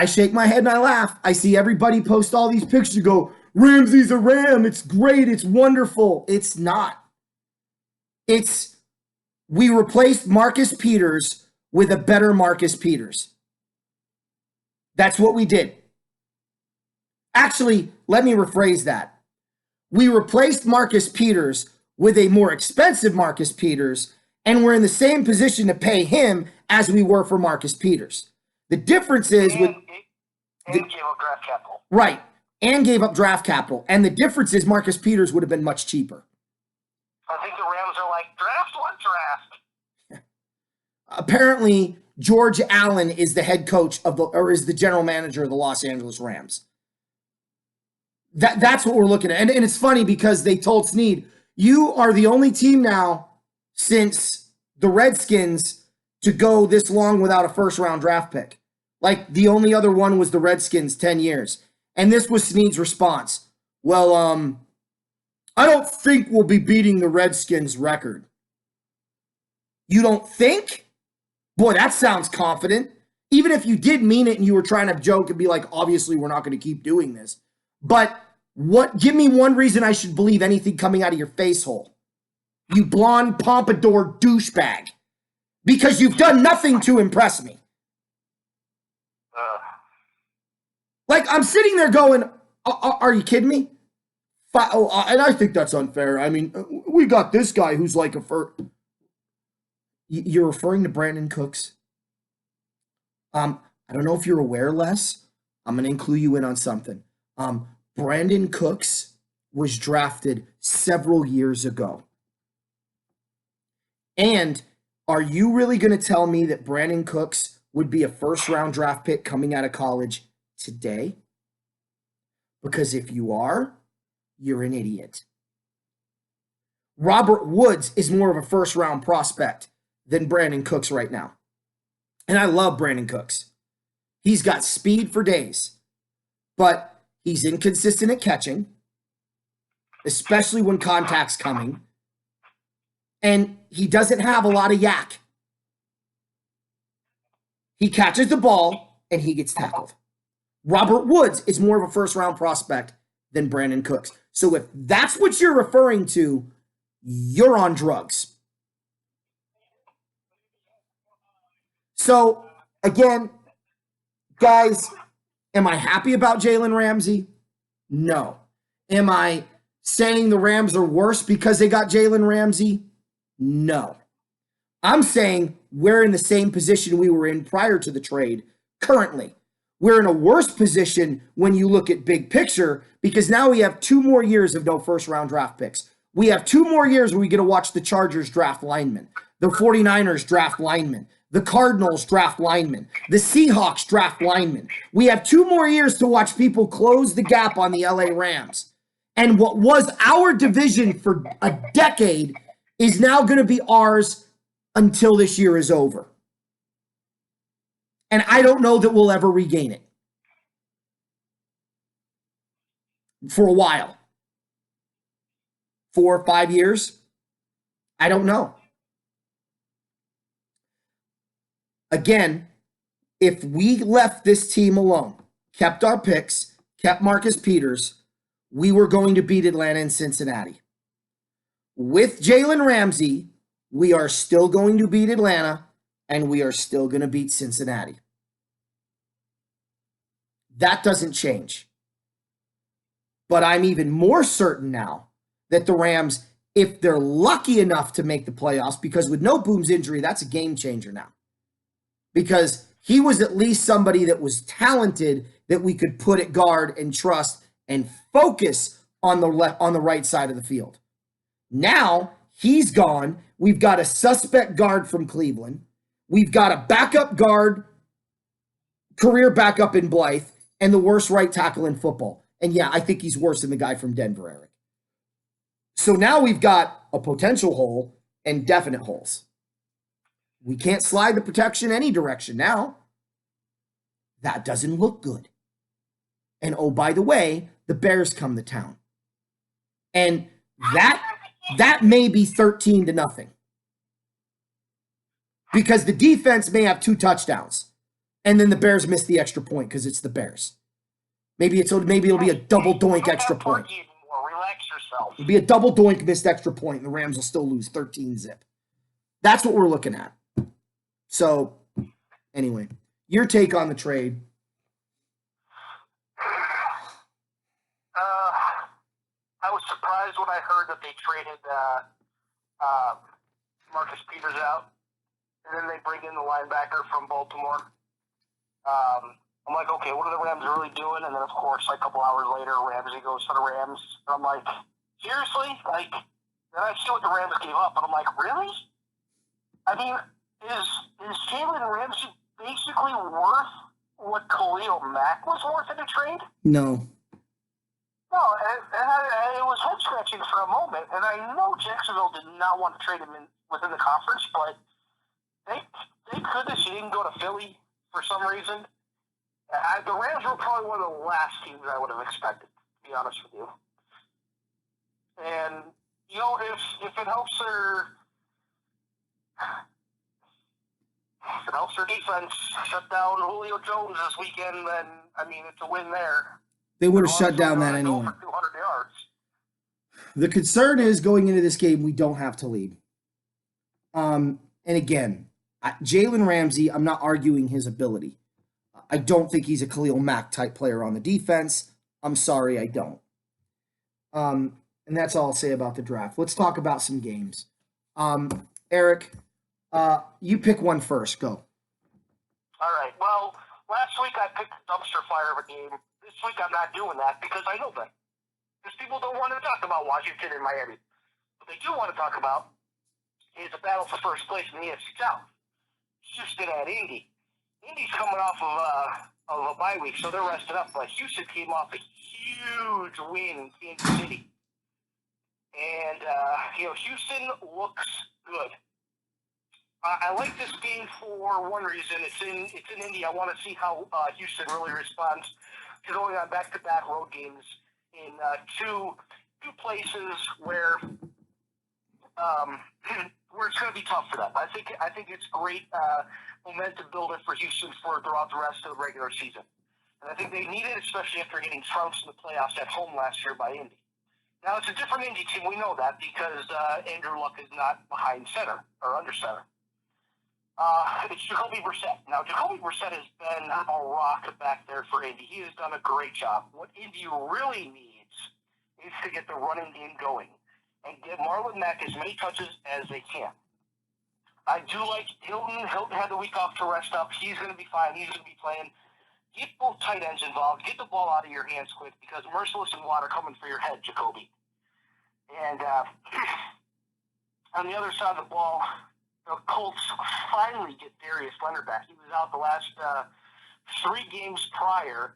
shake my head and I laugh. I see everybody post all these pictures and go, Ramsey's a Ram. It's great. It's wonderful. It's not. We replaced Marcus Peters with a better Marcus Peters. That's what we did. Actually, let me rephrase that. We replaced Marcus Peters with a more expensive Marcus Peters, and we're in the same position to pay him as we were for Marcus Peters. The difference is gave up draft capital. Right, and gave up draft capital. And the difference is Marcus Peters would have been much cheaper. I think the Rams are like, draft what draft? Apparently, George Allen is the head coach is the general manager of the Los Angeles Rams. That's what we're looking at. And it's funny because they told Snead, you are the only team now since the Redskins to go this long without a first-round draft pick. Like, the only other one was the Redskins 10 years. And this was Snead's response. Well, I don't think we'll be beating the Redskins record. You don't think? Boy, that sounds confident. Even if you did mean it and you were trying to joke and be like, obviously we're not going to keep doing this. But give me one reason I should believe anything coming out of your face hole. You blonde pompadour douchebag. Because you've done nothing to impress me. Like, I'm sitting there going, are you kidding me? And I think that's unfair. I mean, we got this guy who's like a first. You're referring to Brandon Cooks? I don't know if you're aware, Les. I'm going to include you in on something. Brandon Cooks was drafted several years ago. And are you really going to tell me that Brandon Cooks would be a first-round draft pick coming out of college today? Because if you are, you're an idiot. Robert Woods is more of a first-round prospect than Brandon Cooks right now. And I love Brandon Cooks. He's got speed for days, but he's inconsistent at catching, especially when contact's coming, and he doesn't have a lot of yak. He catches the ball, and he gets tackled. Robert Woods is more of a first-round prospect than Brandon Cooks. So if that's what you're referring to, you're on drugs. So, again, guys, am I happy about Jalen Ramsey? No. Am I saying the Rams are worse because they got Jalen Ramsey? No. I'm saying we're in the same position we were in prior to the trade currently. We're in a worse position when you look at big picture because now we have 2 more years of no first-round draft picks. We have 2 more years where we get to watch the Chargers draft linemen, the 49ers draft linemen, the Cardinals draft linemen, the Seahawks draft linemen. We have 2 more years to watch people close the gap on the LA Rams. And what was our division for a decade is now going to be ours until this year is over. And I don't know that we'll ever regain it. For a while. 4 or 5 years? I don't know. Again, if we left this team alone, kept our picks, kept Marcus Peters, we were going to beat Atlanta and Cincinnati. With Jalen Ramsey, we are still going to beat Atlanta, and we are still going to beat Cincinnati. That doesn't change. But I'm even more certain now that the Rams, if they're lucky enough to make the playoffs, because with no Boom's injury, that's a game changer now. Because he was at least somebody that was talented that we could put at guard and trust and focus on the right side of the field. Now he's gone. We've got a suspect guard from Cleveland. We've got a backup guard, career backup in Blythe, and the worst right tackle in football. And yeah, I think he's worse than the guy from Denver, Eric. So now we've got a potential hole and definite holes. We can't slide the protection any direction now. That doesn't look good. And oh, by the way, the Bears come to town. And that may be 13-0. Because the defense may have 2 touchdowns. And then the Bears miss the extra point because it's the Bears. Maybe it'll be a double doink extra point. Relax yourself. It'll be a double doink missed extra point, and the Rams will still lose 13-0. That's what we're looking at. So, anyway, your take on the trade. I was surprised when I heard that they traded Marcus Peters out, and then they bring in the linebacker from Baltimore. I'm like, okay, what are the Rams really doing? And then, of course, like a couple hours later, Ramsey goes to the Rams. And I'm like, seriously? Like, then I see what the Rams gave up, and I'm like, really? I mean, is Jalen Ramsey basically worth what Khalil Mack was worth in a trade? No. No, and it was head-scratching for a moment, and I know Jacksonville did not want to trade him within the conference, but they goodness he didn't go to Philly for some reason. The Rams were probably one of the last teams I would have expected, to be honest with you. And, you know, if it helps their defense shut down Julio Jones this weekend, then, I mean, it's a win there. They would have shut down that anyway. For 200 yards. The concern is going into this game, we don't have Talib. And again, Jalen Ramsey, I'm not arguing his ability. I don't think he's a Khalil Mack type player on the defense. I'm sorry, I don't. And that's all I'll say about the draft. Let's talk about some games. Eric, you pick one first. Go. All right. Well, last week I picked the dumpster fire of a game. This week I'm not doing that because I know that. Because people don't want to talk about Washington and Miami. What they do want to talk about is a battle for first place in the AFC South. Houston at Indy. Indy's coming off of a bye week, so they're rested up. But Houston came off a huge win in Kansas City. And, Houston looks good. I like this game for one reason. It's in Indy. I want to see how Houston really responds to going on back-to-back road games in two places where it's going to be tough for them. I think it's great momentum building for Houston throughout the rest of the regular season, and I think they need it, especially after getting trounced in the playoffs at home last year by Indy. Now it's a different Indy team. We know that because Andrew Luck is not behind center or under center. It's Jacoby Brissett. Now, Jacoby Brissett has been a rock back there for Indy. He has done a great job. What Indy really needs is to get the running game going and give Marlon Mack as many touches as they can. I do like Hilton. Hilton had the week off to rest up. He's going to be fine. He's going to be playing. Get both tight ends involved. Get the ball out of your hands quick because Merciless and Watt are coming for your head, Jacoby. And on the other side of the ball, the Colts finally get Darius Leonard back. He was out the last 3 games prior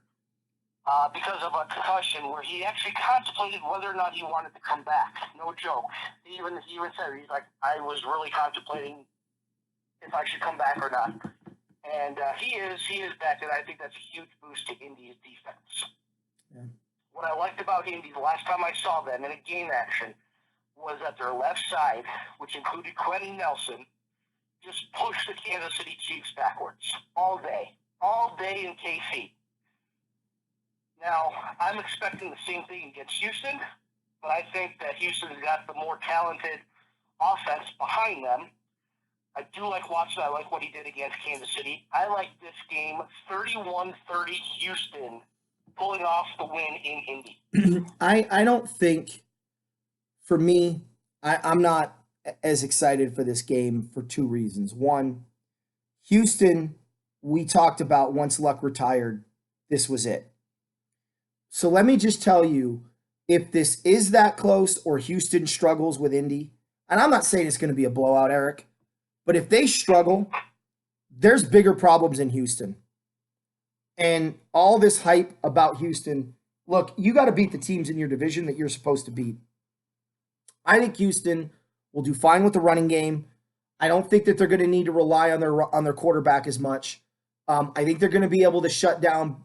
because of a concussion where he actually contemplated whether or not he wanted to come back. No joke. He even said, he's like, I was really contemplating if I should come back or not. And he is back, and I think that's a huge boost to Indy's defense. Yeah. What I liked about Indy the last time I saw them in a game action was that their left side, which included Quentin Nelson, just pushed the Kansas City Chiefs backwards all day in KC. Now, I'm expecting the same thing against Houston, but I think that Houston's got the more talented offense behind them. I do like Watson. I like what he did against Kansas City. I like this game 31-30 Houston pulling off the win in Indy. I don't think, for me, I'm not as excited for this game for 2 reasons. One, Houston, we talked about once Luck retired, this was it. So let me just tell you, if this is that close or Houston struggles with Indy, and I'm not saying it's going to be a blowout, Eric, but if they struggle, there's bigger problems in Houston. And all this hype about Houston, look, you got to beat the teams in your division that you're supposed to beat. I think Houston will do fine with the running game. I don't think that they're going to need to rely on their quarterback as much. I think they're going to be able to shut down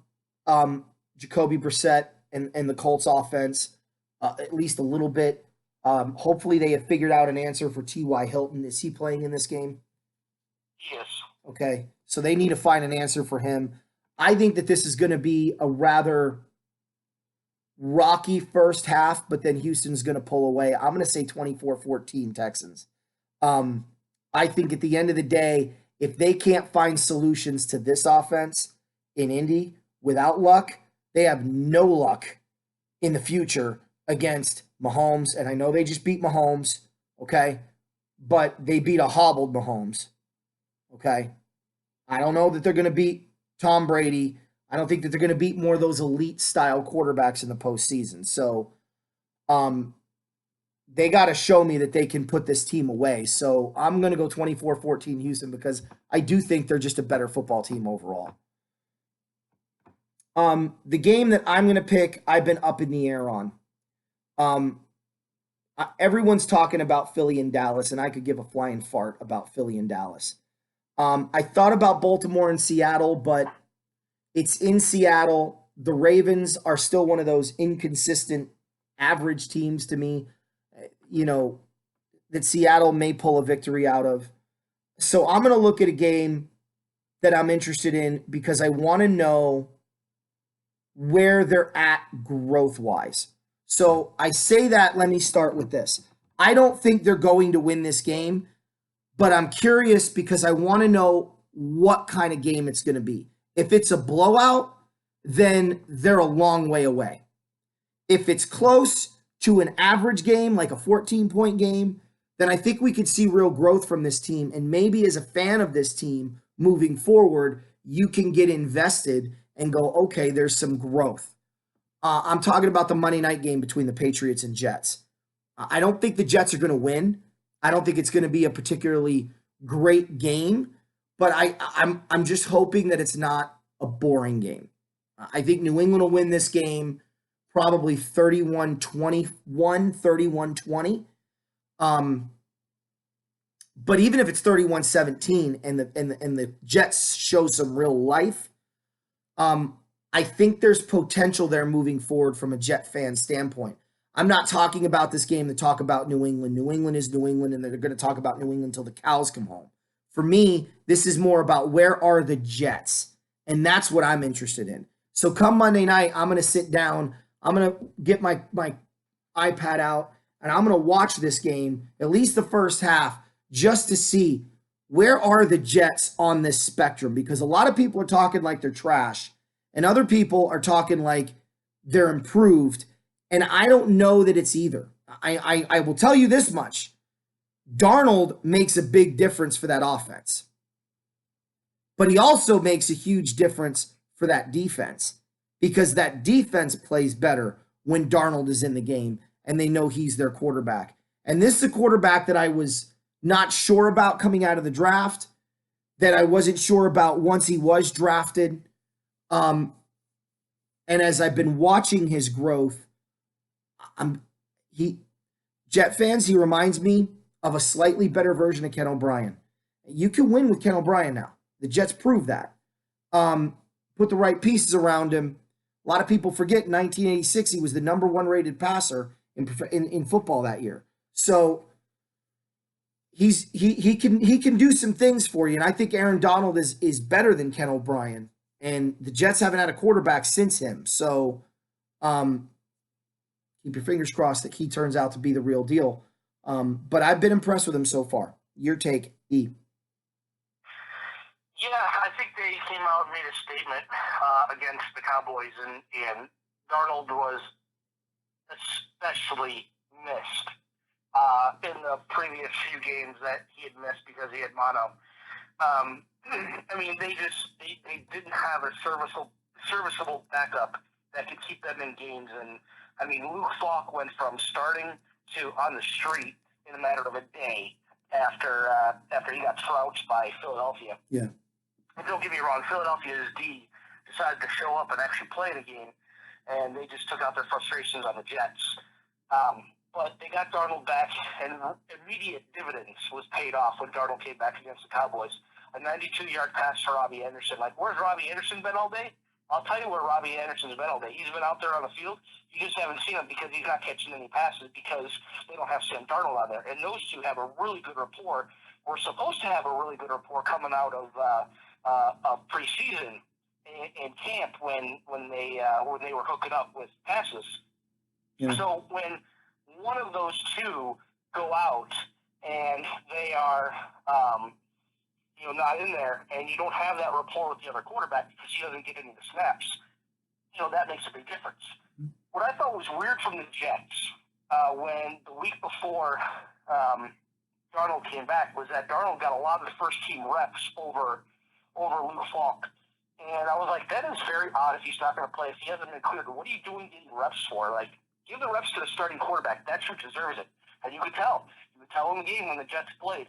Jacoby Brissett and the Colts offense at least a little bit. Hopefully they have figured out an answer for T.Y. Hilton. Is he playing in this game? Yes. Okay, so they need to find an answer for him. I think that this is going to be a rather rocky first half, but then Houston's going to pull away. I'm going to say 24-14 Texans. I think at the end of the day, if they can't find solutions to this offense in Indy without Luck, they have no luck in the future against Mahomes. And I know they just beat Mahomes, okay? But they beat a hobbled Mahomes, okay? I don't know that they're going to beat Tom Brady. I don't think that they're going to beat more of those elite-style quarterbacks in the postseason. So they got to show me that they can put this team away. So I'm going to go 24-14 Houston because I do think they're just a better football team overall. The game that I'm going to pick, I've been up in the air on. Everyone's talking about Philly and Dallas, and I could give a flying fart about Philly and Dallas. I thought about Baltimore and Seattle, but it's in Seattle. The Ravens are still one of those inconsistent, average teams to me, you know, that Seattle may pull a victory out of. So I'm going to look at a game that I'm interested in because I want to know where they're at growth wise. So I say that, let me start with this. I don't think they're going to win this game, but I'm curious because I want to know what kind of game it's going to be. If it's a blowout, then they're a long way away. If it's close to an average game, like a 14-point game, then I think we could see real growth from this team. And maybe as a fan of this team moving forward, you can get invested and go, okay, there's some growth. I'm talking about the Monday night game between the Patriots and Jets. I don't think the Jets are going to win. I don't think it's going to be a particularly great game, but I'm just hoping that it's not a boring game. I think New England will win this game probably 31-21, 31-20. But even if it's 31-17 and the Jets show some real life, I think there's potential there moving forward from a Jet fan standpoint. I'm not talking about this game to talk about New England. New England is New England, and they're going to talk about New England until the cows come home. For me, this is more about where are the Jets, and that's what I'm interested in. So come Monday night, I'm going to sit down. I'm going to get my iPad out, and I'm going to watch this game, at least the first half, just to see where are the Jets on this spectrum, because a lot of people are talking like they're trash, and other people are talking like they're improved, and I don't know that it's either. I will tell you this much. Darnold makes a big difference for that offense, but he also makes a huge difference for that defense because that defense plays better when Darnold is in the game and they know he's their quarterback. And this is a quarterback that I was not sure about coming out of the draft, that I wasn't sure about once he was drafted. And as I've been watching his growth, Jet fans, he reminds me of a slightly better version of Ken O'Brien. You can win with Ken O'Brien now. The Jets prove that. Put the right pieces around him. A lot of people forget in 1986 he was the number one rated passer in football that year. So he can do some things for you, and I think Aaron Donald is better than Ken O'Brien. And the Jets haven't had a quarterback since him. So keep your fingers crossed that he turns out to be the real deal. But I've been impressed with him so far. Your take, E. Yeah, I think they came out and made a statement against the Cowboys, and Darnold was especially missed in the previous few games that he had missed because he had mono. I mean, they didn't have a serviceable backup that could keep them in games. And I mean, Luke Falk went from starting to on the street in a matter of a day after he got trounced by Philadelphia. Yeah. And don't get me wrong, Philadelphia's D decided to show up and actually play the game, and they just took out their frustrations on the Jets. But they got Darnold back, and immediate dividends was paid off when Darnold came back against the Cowboys. A 92-yard pass for Robbie Anderson. Like, where's Robbie Anderson been all day? I'll tell you where Robbie Anderson's been all day. He's been out there on the field. You just haven't seen him because he's not catching any passes because they don't have Sam Darnold on there. And those two have a really good rapport. We're supposed to have a really good rapport coming out of preseason in camp when they were hooking up with passes. Yeah. So when one of those two go out and they are not in there, and you don't have that rapport with the other quarterback because he doesn't get any of the snaps, that makes a big difference. What I thought was weird from the Jets when the week before Darnold came back was that Darnold got a lot of the first team reps over Luke Falk. And I was like, that is very odd if he's not going to play, if he hasn't been cleared. What are you doing getting reps for? Like, give the reps to the starting quarterback. That's who deserves it. And you could tell. You could tell in the game when the Jets played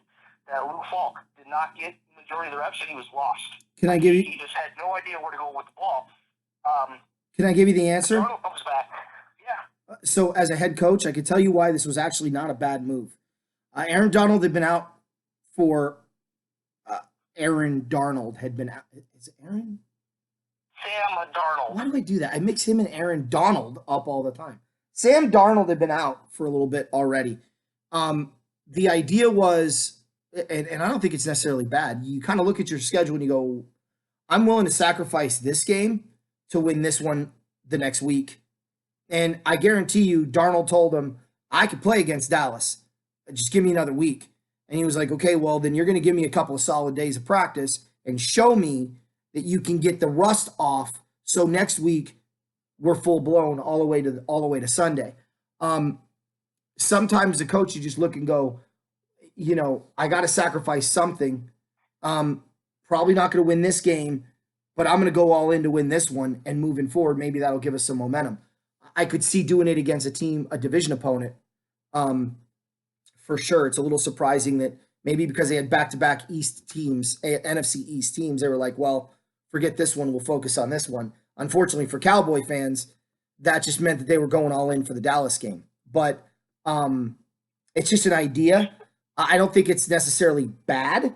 that Luke Falk did not get the majority of the reps and he was lost. Can I give you? He just had no idea where to go with the ball. Can I give you the answer? Darnold comes back. Yeah. So as a head coach, I could tell you why this was actually not a bad move. Aaron Donald had been out for Aaron Darnold had been out. Is it Aaron? Sam Darnold. Why do I do that? I mix him and Aaron Donald up all the time. Sam Darnold had been out for a little bit already. The idea was, and I don't think it's necessarily bad. You kind of look at your schedule and you go, I'm willing to sacrifice this game to win this one the next week. And I guarantee you, Darnold told him, I could play against Dallas. Just give me another week. And he was like, okay, well, then you're going to give me a couple of solid days of practice and show me that you can get the rust off. So next week we're full blown all the way to Sunday. Sometimes the coach, you just look and go, I got to sacrifice something. Probably not going to win this game, but I'm going to go all in to win this one. And moving forward, maybe that'll give us some momentum. I could see doing it against a division opponent. For sure. It's a little surprising that maybe because they had back-to-back East teams, NFC East teams, they were like, well, forget this one. We'll focus on this one. Unfortunately for Cowboy fans, that just meant that they were going all in for the Dallas game. But it's just an idea. I don't think it's necessarily bad.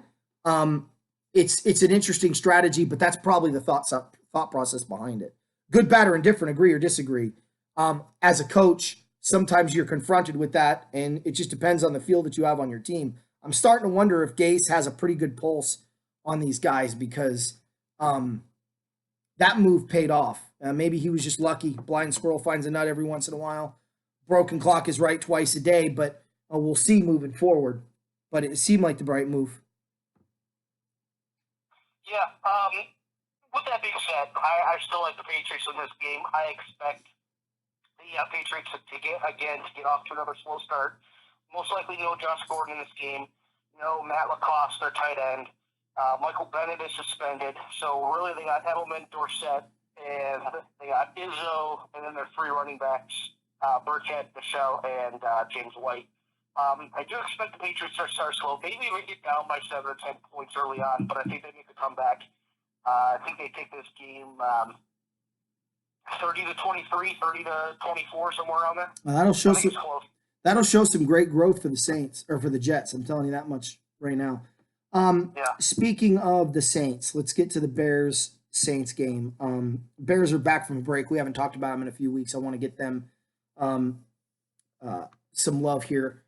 It's an interesting strategy, but that's probably the thought process behind it. Good, bad, or indifferent, agree or disagree. As a coach, sometimes you're confronted with that, and it just depends on the feel that you have on your team. I'm starting to wonder if Gase has a pretty good pulse on these guys because that move paid off. Maybe he was just lucky. Blind squirrel finds a nut every once in a while. Broken clock is right twice a day, but we'll see moving forward. But it seemed like the right move. Yeah. With that being said, I still like the Patriots in this game. I expect the Patriots to get off to another slow start. Most likely no Josh Gordon in this game. No Matt LaCoste, their tight end. Michael Bennett is suspended. So really they got Edelman, Dorsett, and they got Izzo, and then their three running backs, Burkhead, Michelle, and James White. I do expect the Patriots to start slow. Maybe we get down by 7 or 10 points early on, but I think they need to come back. I think they take this game 30 to 23, 30 to 24, somewhere around there. That'll show some great growth for the Saints or for the Jets. I'm telling you that much right now. Speaking of the Saints, let's get to the Bears-Saints game. Bears are back from a break. We haven't talked about them in a few weeks. I want to get them some love here.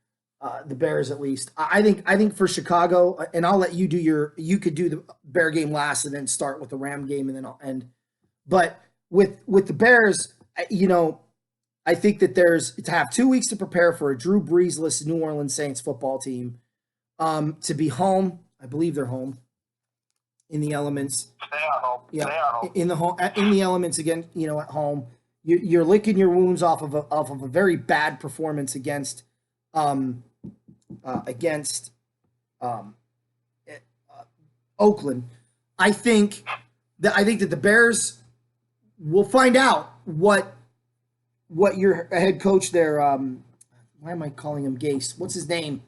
The Bears, at least. I think for Chicago, and I'll let you do you could do the Bear game last and then start with the Ram game and then I'll end. But with the Bears, I think that there's to have 2 weeks to prepare for a Drew Brees-less New Orleans Saints football team, to be home. I believe they're home in the elements. They are home. Yeah, they are home. In the elements again. At home, you're licking your wounds off of a very bad performance against Oakland. I think that the Bears will find out what your head coach there. Why am I calling him Gase? What's his name?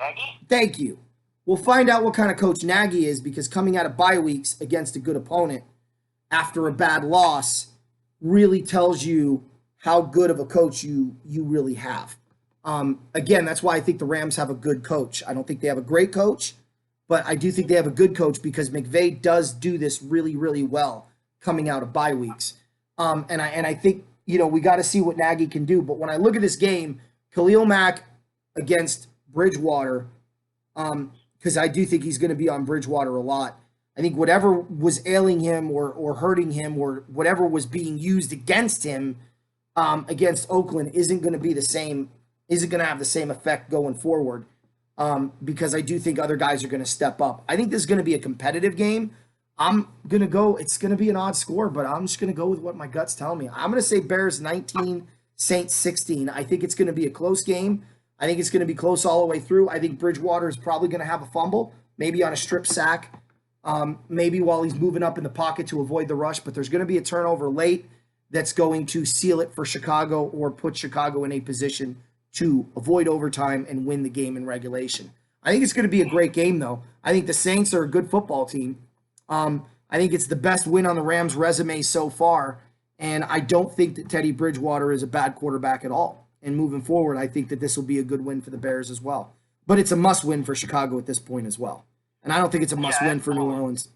Nagy? Thank you. We'll find out what kind of coach Nagy is, because coming out of bye weeks against a good opponent after a bad loss really tells you how good of a coach you really have. Again, that's why I think the Rams have a good coach. I don't think they have a great coach, but I do think they have a good coach because McVay does do this really, really well coming out of bye weeks. And I think, we got to see what Nagy can do. But when I look at this game, Khalil Mack against Bridgewater, because I do think he's going to be on Bridgewater a lot. I think whatever was ailing him or hurting him or whatever was being used against him against Oakland isn't going to be the same, isn't going to have the same effect going forward, because I do think other guys are going to step up. I think this is going to be a competitive game. I'm going to go, it's going to be an odd score, but I'm just going to go with what my guts tell me. I'm going to say Bears 19, Saints 16. I think it's going to be a close game. I think it's going to be close all the way through. I think Bridgewater is probably going to have a fumble, maybe on a strip sack, maybe while he's moving up in the pocket to avoid the rush, but there's going to be a turnover late that's going to seal it for Chicago or put Chicago in a position to avoid overtime and win the game in regulation. I think it's going to be a great game, though. I think the Saints are a good football team. I think it's the best win on the Rams' resume so far, and I don't think that Teddy Bridgewater is a bad quarterback at all. And moving forward, I think that this will be a good win for the Bears as well. But it's a must-win for Chicago at this point as well. And I don't think it's a must win for New absolutely. Orleans.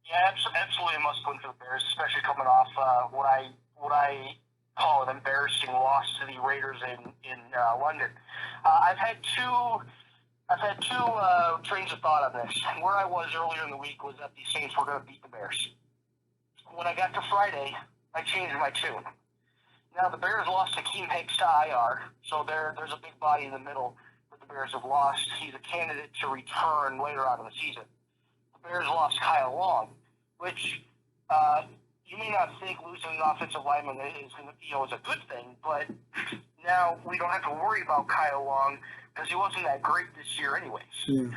Yeah, absolutely a must win for the Bears, especially coming off what I call an embarrassing loss to the Raiders in London. I've had two trains of thought on this. Where I was earlier in the week was that the Saints were going to beat the Bears. When I got to Friday, I changed my tune. Now the Bears lost Akeem Hicks to IR, so there's a big body in the middle that the Bears have lost. He's a candidate to return later on in the season. The Bears lost Kyle Long, which you may not think losing an offensive lineman is a good thing, but now we don't have to worry about Kyle Long because he wasn't that great this year anyways. Yeah.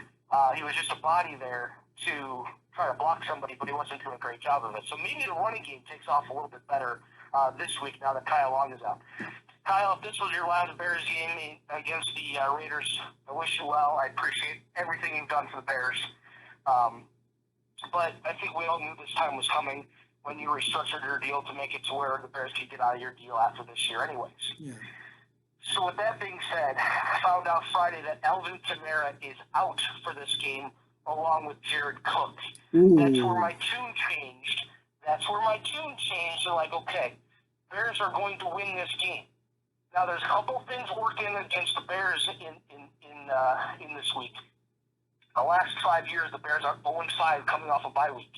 He was just a body there to try to block somebody, but he wasn't doing a great job of it. So maybe the running game takes off a little bit better this week now that Kyle Long is out. Kyle, if this was your last Bears game against the Raiders, I wish you well. I appreciate everything you've done for the Bears. But I think we all knew this time was coming when you restructured your deal to make it to where the Bears could get out of your deal after this year anyways. Yeah. So with that being said, I found out Friday that Alvin Kamara is out for this game along with Jared Cook. Ooh. That's where my tune changed. They're like, okay, Bears are going to win this game. Now there's a couple things working against the Bears in this week. The last 5 years, the Bears are 0-5 coming off a bye week.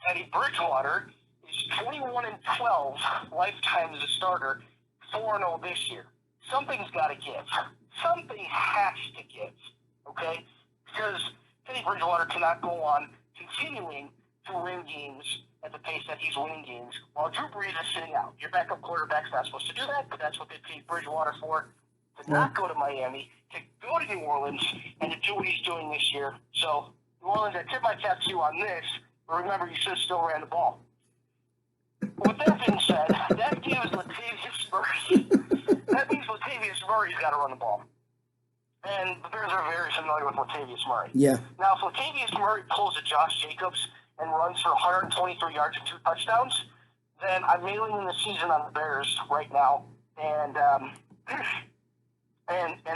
Teddy Bridgewater is 21-12 lifetime as a starter, 4-0 this year. Something's got to give. Something has to give, okay? Because Teddy Bridgewater cannot go on continuing to win games at the pace that he's winning games while Drew Brees is sitting out. Your backup quarterback's not supposed to do that, but that's what they paid Bridgewater for. To not go to Miami, to go to New Orleans, and to do what he's doing this year. So, New Orleans, I tip my cap to you on this, but remember, you should have still ran the ball. With that being said, that gives Latavius Murray. That means Latavius Murray's got to run the ball. And the Bears are very familiar with Latavius Murray. Yeah. Now, if Latavius Murray pulls a Josh Jacobs and runs for 123 yards and 2 touchdowns, then I'm mailing in the season on the Bears right now. And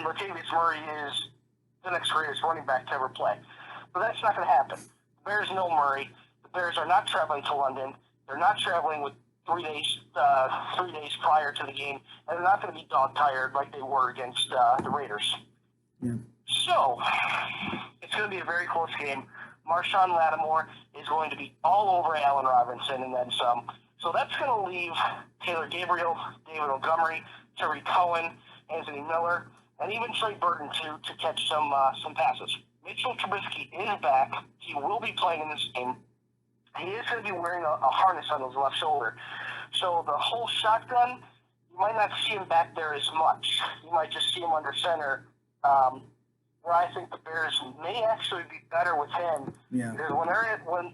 Latavius Murray is the next greatest running back to ever play. But that's not going to happen. The Bears know Murray. The Bears are not traveling to London. They're not traveling with 3 days prior to the game. And they're not going to be dog-tired like they were against the Raiders. Yeah. So, it's going to be a very close game. Marshawn Lattimore is going to be all over Allen Robinson and then some. So that's going to leave Taylor Gabriel, David Montgomery, Terry Cohen, Anthony Miller, and even Trey Burton to catch some passes. Mitchell Trubisky is back. He will be playing in this game. He is going to be wearing a harness on his left shoulder. So the whole shotgun, you might not see him back there as much. You might just see him under center, where I think the Bears may actually be better with him. Yeah. Because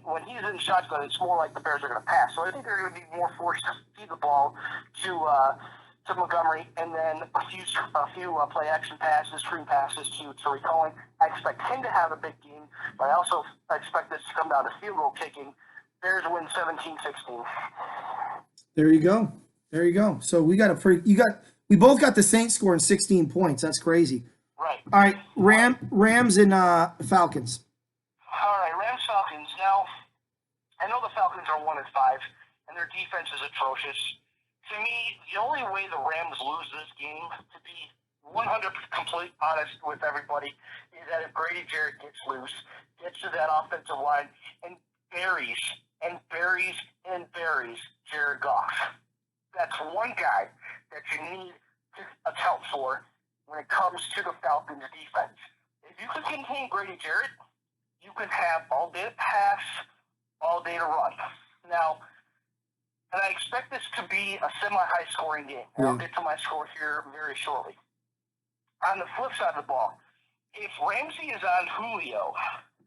when he's in shotgun, it's more like the Bears are going to pass. So I think they're going to be more forced to feed the ball to Montgomery, and then a few play action passes, screen passes to Terry Cohen. I expect him to have a big game, but I also expect this to come down to field goal kicking. Bears win 17-16. There you go. So we both got the Saints scoring 16 points. That's crazy. Right. All right, Rams and Falcons. All right, Rams Falcons. Now, I know the Falcons are 1-5, and their defense is atrocious. To me, the only way the Rams lose this game, to be 100% complete honest with everybody, is that if Grady Jarrett gets loose, gets to that offensive line, and buries Jared Goff. That's one guy that you need to account for when it comes to the Falcons' defense. If you can contain Grady Jarrett, you can have all day to pass, all day to run. Now, and I expect this to be a semi-high scoring game. And I'll get to my score here very shortly. On the flip side of the ball, if Ramsey is on Julio,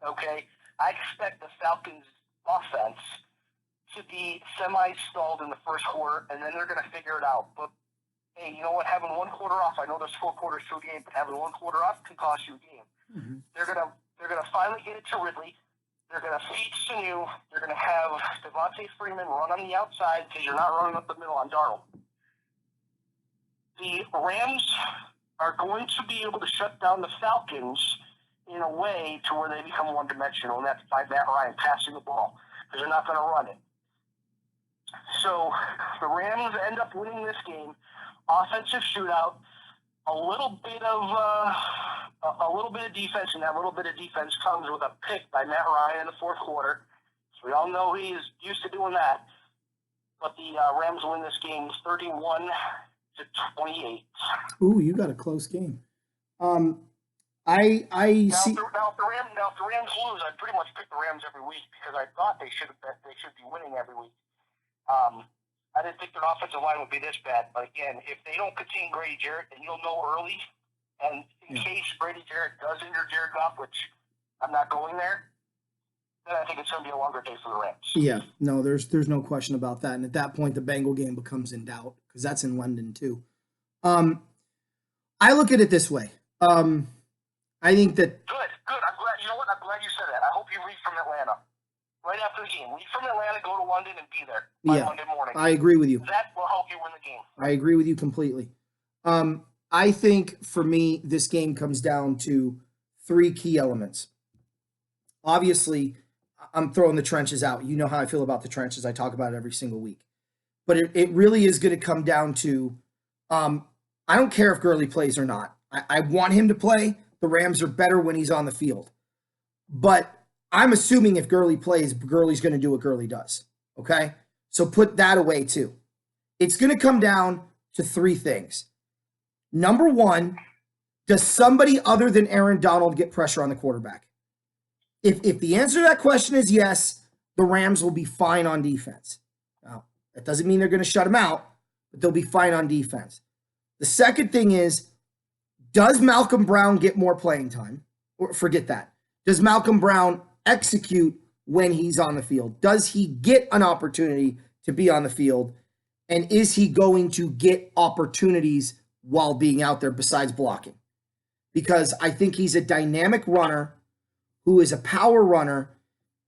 okay, I expect the Falcons' offense to be semi-stalled in the first quarter, and then they're going to figure it out. But, hey, you know what? Having 1 quarter off, I know there's 4 quarters to a game, but having 1 quarter off can cost you a game. Mm-hmm. They're gonna finally get it to Ridley. They're going to feed Sanu. They're going to have Devontae Freeman run on the outside because you're not running up the middle on Darnold. The Rams are going to be able to shut down the Falcons in a way to where they become one-dimensional, and that's by Matt Ryan passing the ball, because they're not going to run it. So the Rams end up winning this game. Offensive shootout, a little bit of defense, and that little bit of defense comes with a pick by Matt Ryan in the fourth quarter. So we all know he's used to doing that. But the Rams win this game 31-28. Ooh, you got a close game. I Now, see. if the Rams lose, I'd pretty much pick the Rams every week because I thought they should be winning every week. I didn't think their offensive line would be this bad, but again, if they don't contain Grady Jarrett, then you'll know early. And in case Grady Jarrett does injure Jared Goff, which I'm not going there, then I think it's going to be a longer day for the Rams. Yeah, no, there's no question about that. And at that point, the Bengal game becomes in doubt because that's in London too. I look at it this way. I think that Good. I'm glad. You know what? I'm glad you said that. I hope you leave from Atlanta right after the game. Leave from Atlanta, go to London, and be there by Monday morning. I agree with you. That will help you win the game. I agree with you completely. I think for me, this game comes down to three key elements. Obviously, I'm throwing the trenches out. You know how I feel about the trenches. I talk about it every single week. But it really is going to come down to I don't care if Gurley plays or not. I want him to play. The Rams are better when he's on the field. But I'm assuming if Gurley plays, Gurley's going to do what Gurley does. Okay? So put that away too. It's going to come down to three things. Number one, does somebody other than Aaron Donald get pressure on the quarterback? If the answer to that question is yes, the Rams will be fine on defense. Now, that doesn't mean they're going to shut him out, but they'll be fine on defense. The second thing is, does Malcolm Brown get more playing time? Or forget that. Does Malcolm Brown execute when he's on the field? Does he get an opportunity to be on the field? And is he going to get opportunities while being out there besides blocking? Because I think he's a dynamic runner who is a power runner.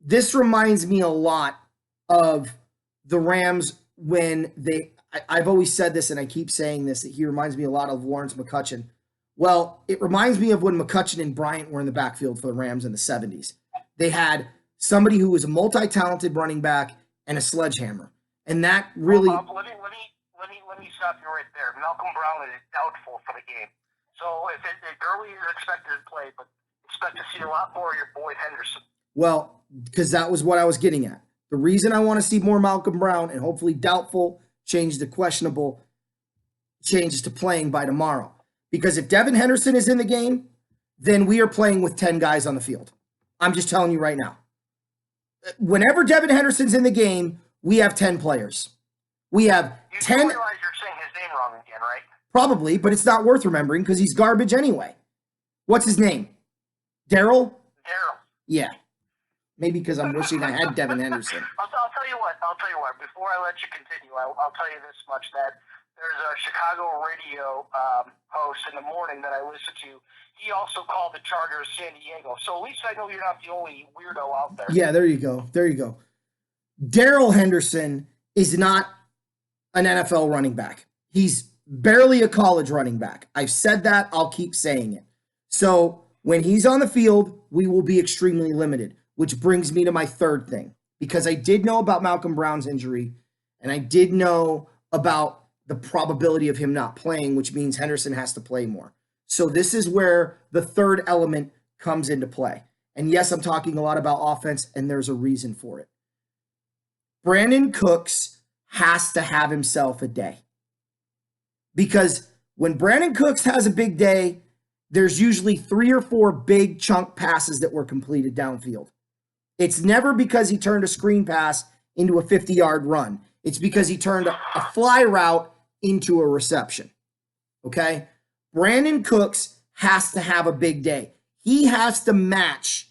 This reminds me a lot of the Rams when I've always said this and I keep saying this, that he reminds me a lot of Lawrence McCutcheon. Well, it reminds me of when McCutcheon and Bryant were in the backfield for the Rams in the 70s. They had somebody who was a multi-talented running back and a sledgehammer. And that really... Let me stop you right there. Malcolm Brown is doubtful for the game. So if Gurley is expected to play, but expect to see a lot more of your boy Henderson. Well, because that was what I was getting at. The reason I want to see more Malcolm Brown and hopefully doubtful change to questionable changes to playing by tomorrow. Because if Devin Henderson is in the game, then we are playing with 10 guys on the field. I'm just telling you right now. Whenever Devin Henderson's in the game, we have 10 players. We have 10. You realize you're saying his name wrong again, right? Probably, but it's not worth remembering because he's garbage anyway. What's his name? Daryl? Daryl. Yeah. Maybe because I'm wishing I had Devin Henderson. I'll tell you what. Before I let you continue, I'll tell you this much, that there's a Chicago radio host in the morning that I listen to. He also called the Chargers San Diego. So at least I know you're not the only weirdo out there. Yeah, there you go. Daryl Henderson is not an NFL running back. He's barely a college running back. I've said that. I'll keep saying it. So when he's on the field, we will be extremely limited, which brings me to my third thing. Because I did know about Malcolm Brown's injury, and I did know about the probability of him not playing, which means Henderson has to play more. So this is where the third element comes into play. And yes, I'm talking a lot about offense, and there's a reason for it. Brandon Cooks has to have himself a day. Because when Brandon Cooks has a big day, there's usually 3 or 4 big chunk passes that were completed downfield. It's never because he turned a screen pass into a 50-yard run. It's because he turned a fly route into a reception. Okay? Brandon Cooks has to have a big day. He has to match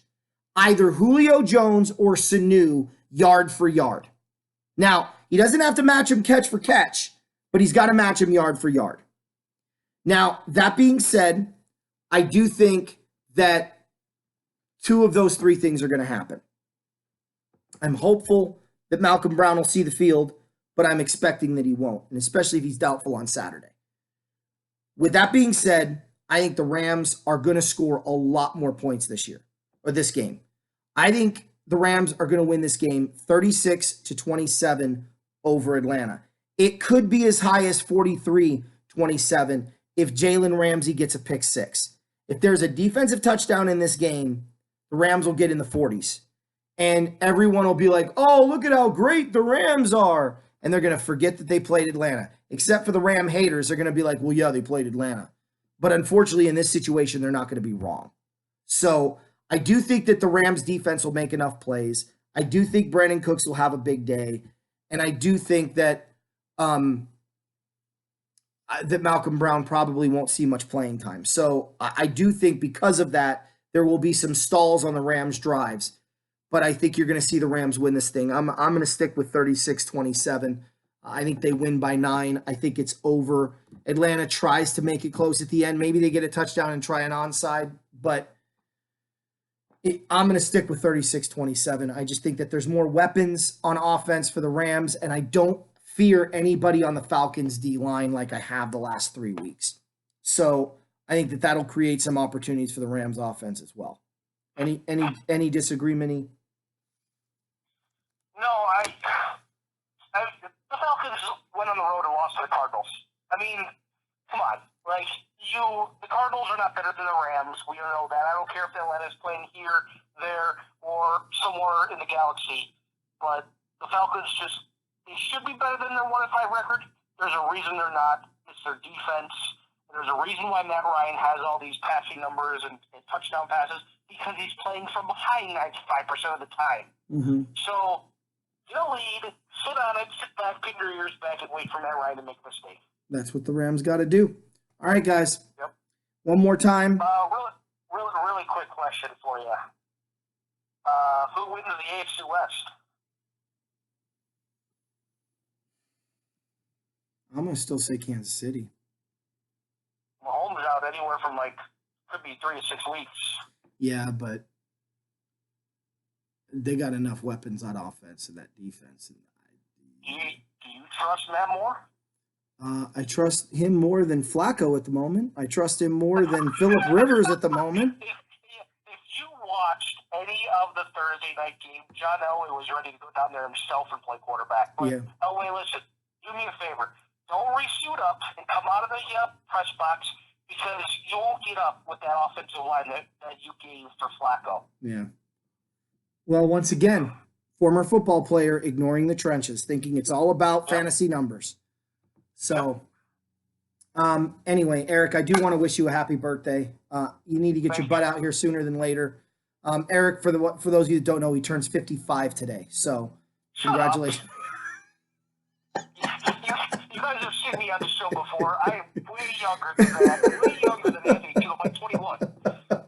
either Julio Jones or Sanu yard for yard. Now, he doesn't have to match him catch for catch, but he's got to match him yard for yard. Now, that being said, I do think that 2 of those 3 things are going to happen. I'm hopeful that Malcolm Brown will see the field, but I'm expecting that he won't, and especially if he's doubtful on Saturday. With that being said, I think the Rams are going to score a lot more points this year or this game. I think the Rams are going to win this game 36-27 over Atlanta. It could be as high as 43-27 if Jalen Ramsey gets a pick six. If there's a defensive touchdown in this game, the Rams will get in the 40s. And everyone will be like, oh, look at how great the Rams are. And they're going to forget that they played Atlanta. Except for the Ram haters, they're going to be like, well, yeah, they played Atlanta. But unfortunately, in this situation, they're not going to be wrong. So I do think that the Rams defense will make enough plays. I do think Brandon Cooks will have a big day. And I do think that that Malcolm Brown probably won't see much playing time. So I do think because of that, there will be some stalls on the Rams drives. But I think you're going to see the Rams win this thing. I'm going to stick with 36-27. I think they win by 9. I think it's over. Atlanta tries to make it close at the end. Maybe they get a touchdown and try an onside, but I'm going to stick with 36-27. I just think that there's more weapons on offense for the Rams, and I don't fear anybody on the Falcons D-line like I have the last 3 weeks. So I think that that'll create some opportunities for the Rams offense as well. Any disagreement? No, the Falcons went on the road and lost to the Cardinals. I mean, come on. Like, the Cardinals are not better than the Rams. We know that. I don't care if Atlanta's playing here, there, or somewhere in the galaxy. But the Falcons they should be better than their 1-5 record. There's a reason they're not. It's their defense. There's a reason why Matt Ryan has all these passing numbers and touchdown passes, because he's playing from behind 95% of the time. Mm-hmm. So, get a lead, sit on it, sit back, pin your ears back, and wait for Matt Ryan to make a mistake. That's what the Rams got to do. All right, guys. Yep. One more time. Really quick question for you. Who wins the AFC West? I'm going to still say Kansas City. Mahomes out anywhere from could be 3 to 6 weeks. Yeah, but they got enough weapons on offense and that defense. Do you trust Matt Moore? I trust him more than Flacco at the moment. I trust him more than Phillip Rivers at the moment. If you watched any of the Thursday night game, John Elway was ready to go down there himself and play quarterback. But yeah. Elway, listen, do me a favor. Don't re-suit up and come out of the press box, because you won't get up with that offensive line that you gave for Flacco. Yeah. Well, once again, former football player ignoring the trenches, thinking it's all about fantasy numbers. So, anyway, Eric, I do want to wish you a happy birthday. You need to get your butt out here sooner than later. Eric, for those of you that don't know, he turns 55 today. So, congratulations. You guys have seen me on the show before. I am way younger than that. Way younger than Anthony too. I'm 21.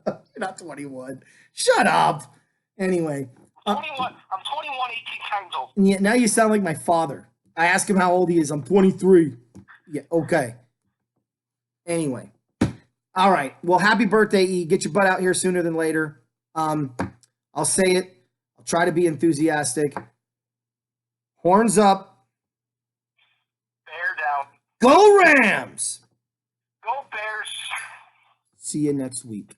You're not 21. Shut up. Anyway. I'm 21, 18 times old. Yeah, now you sound like my father. I ask him how old he is. I'm 23. Yeah, okay. Anyway. All right. Well, happy birthday, E. Get your butt out here sooner than later. I'll say it. I'll try to be enthusiastic. Horns up. Bear down. Go Rams! Go Bears. See you next week.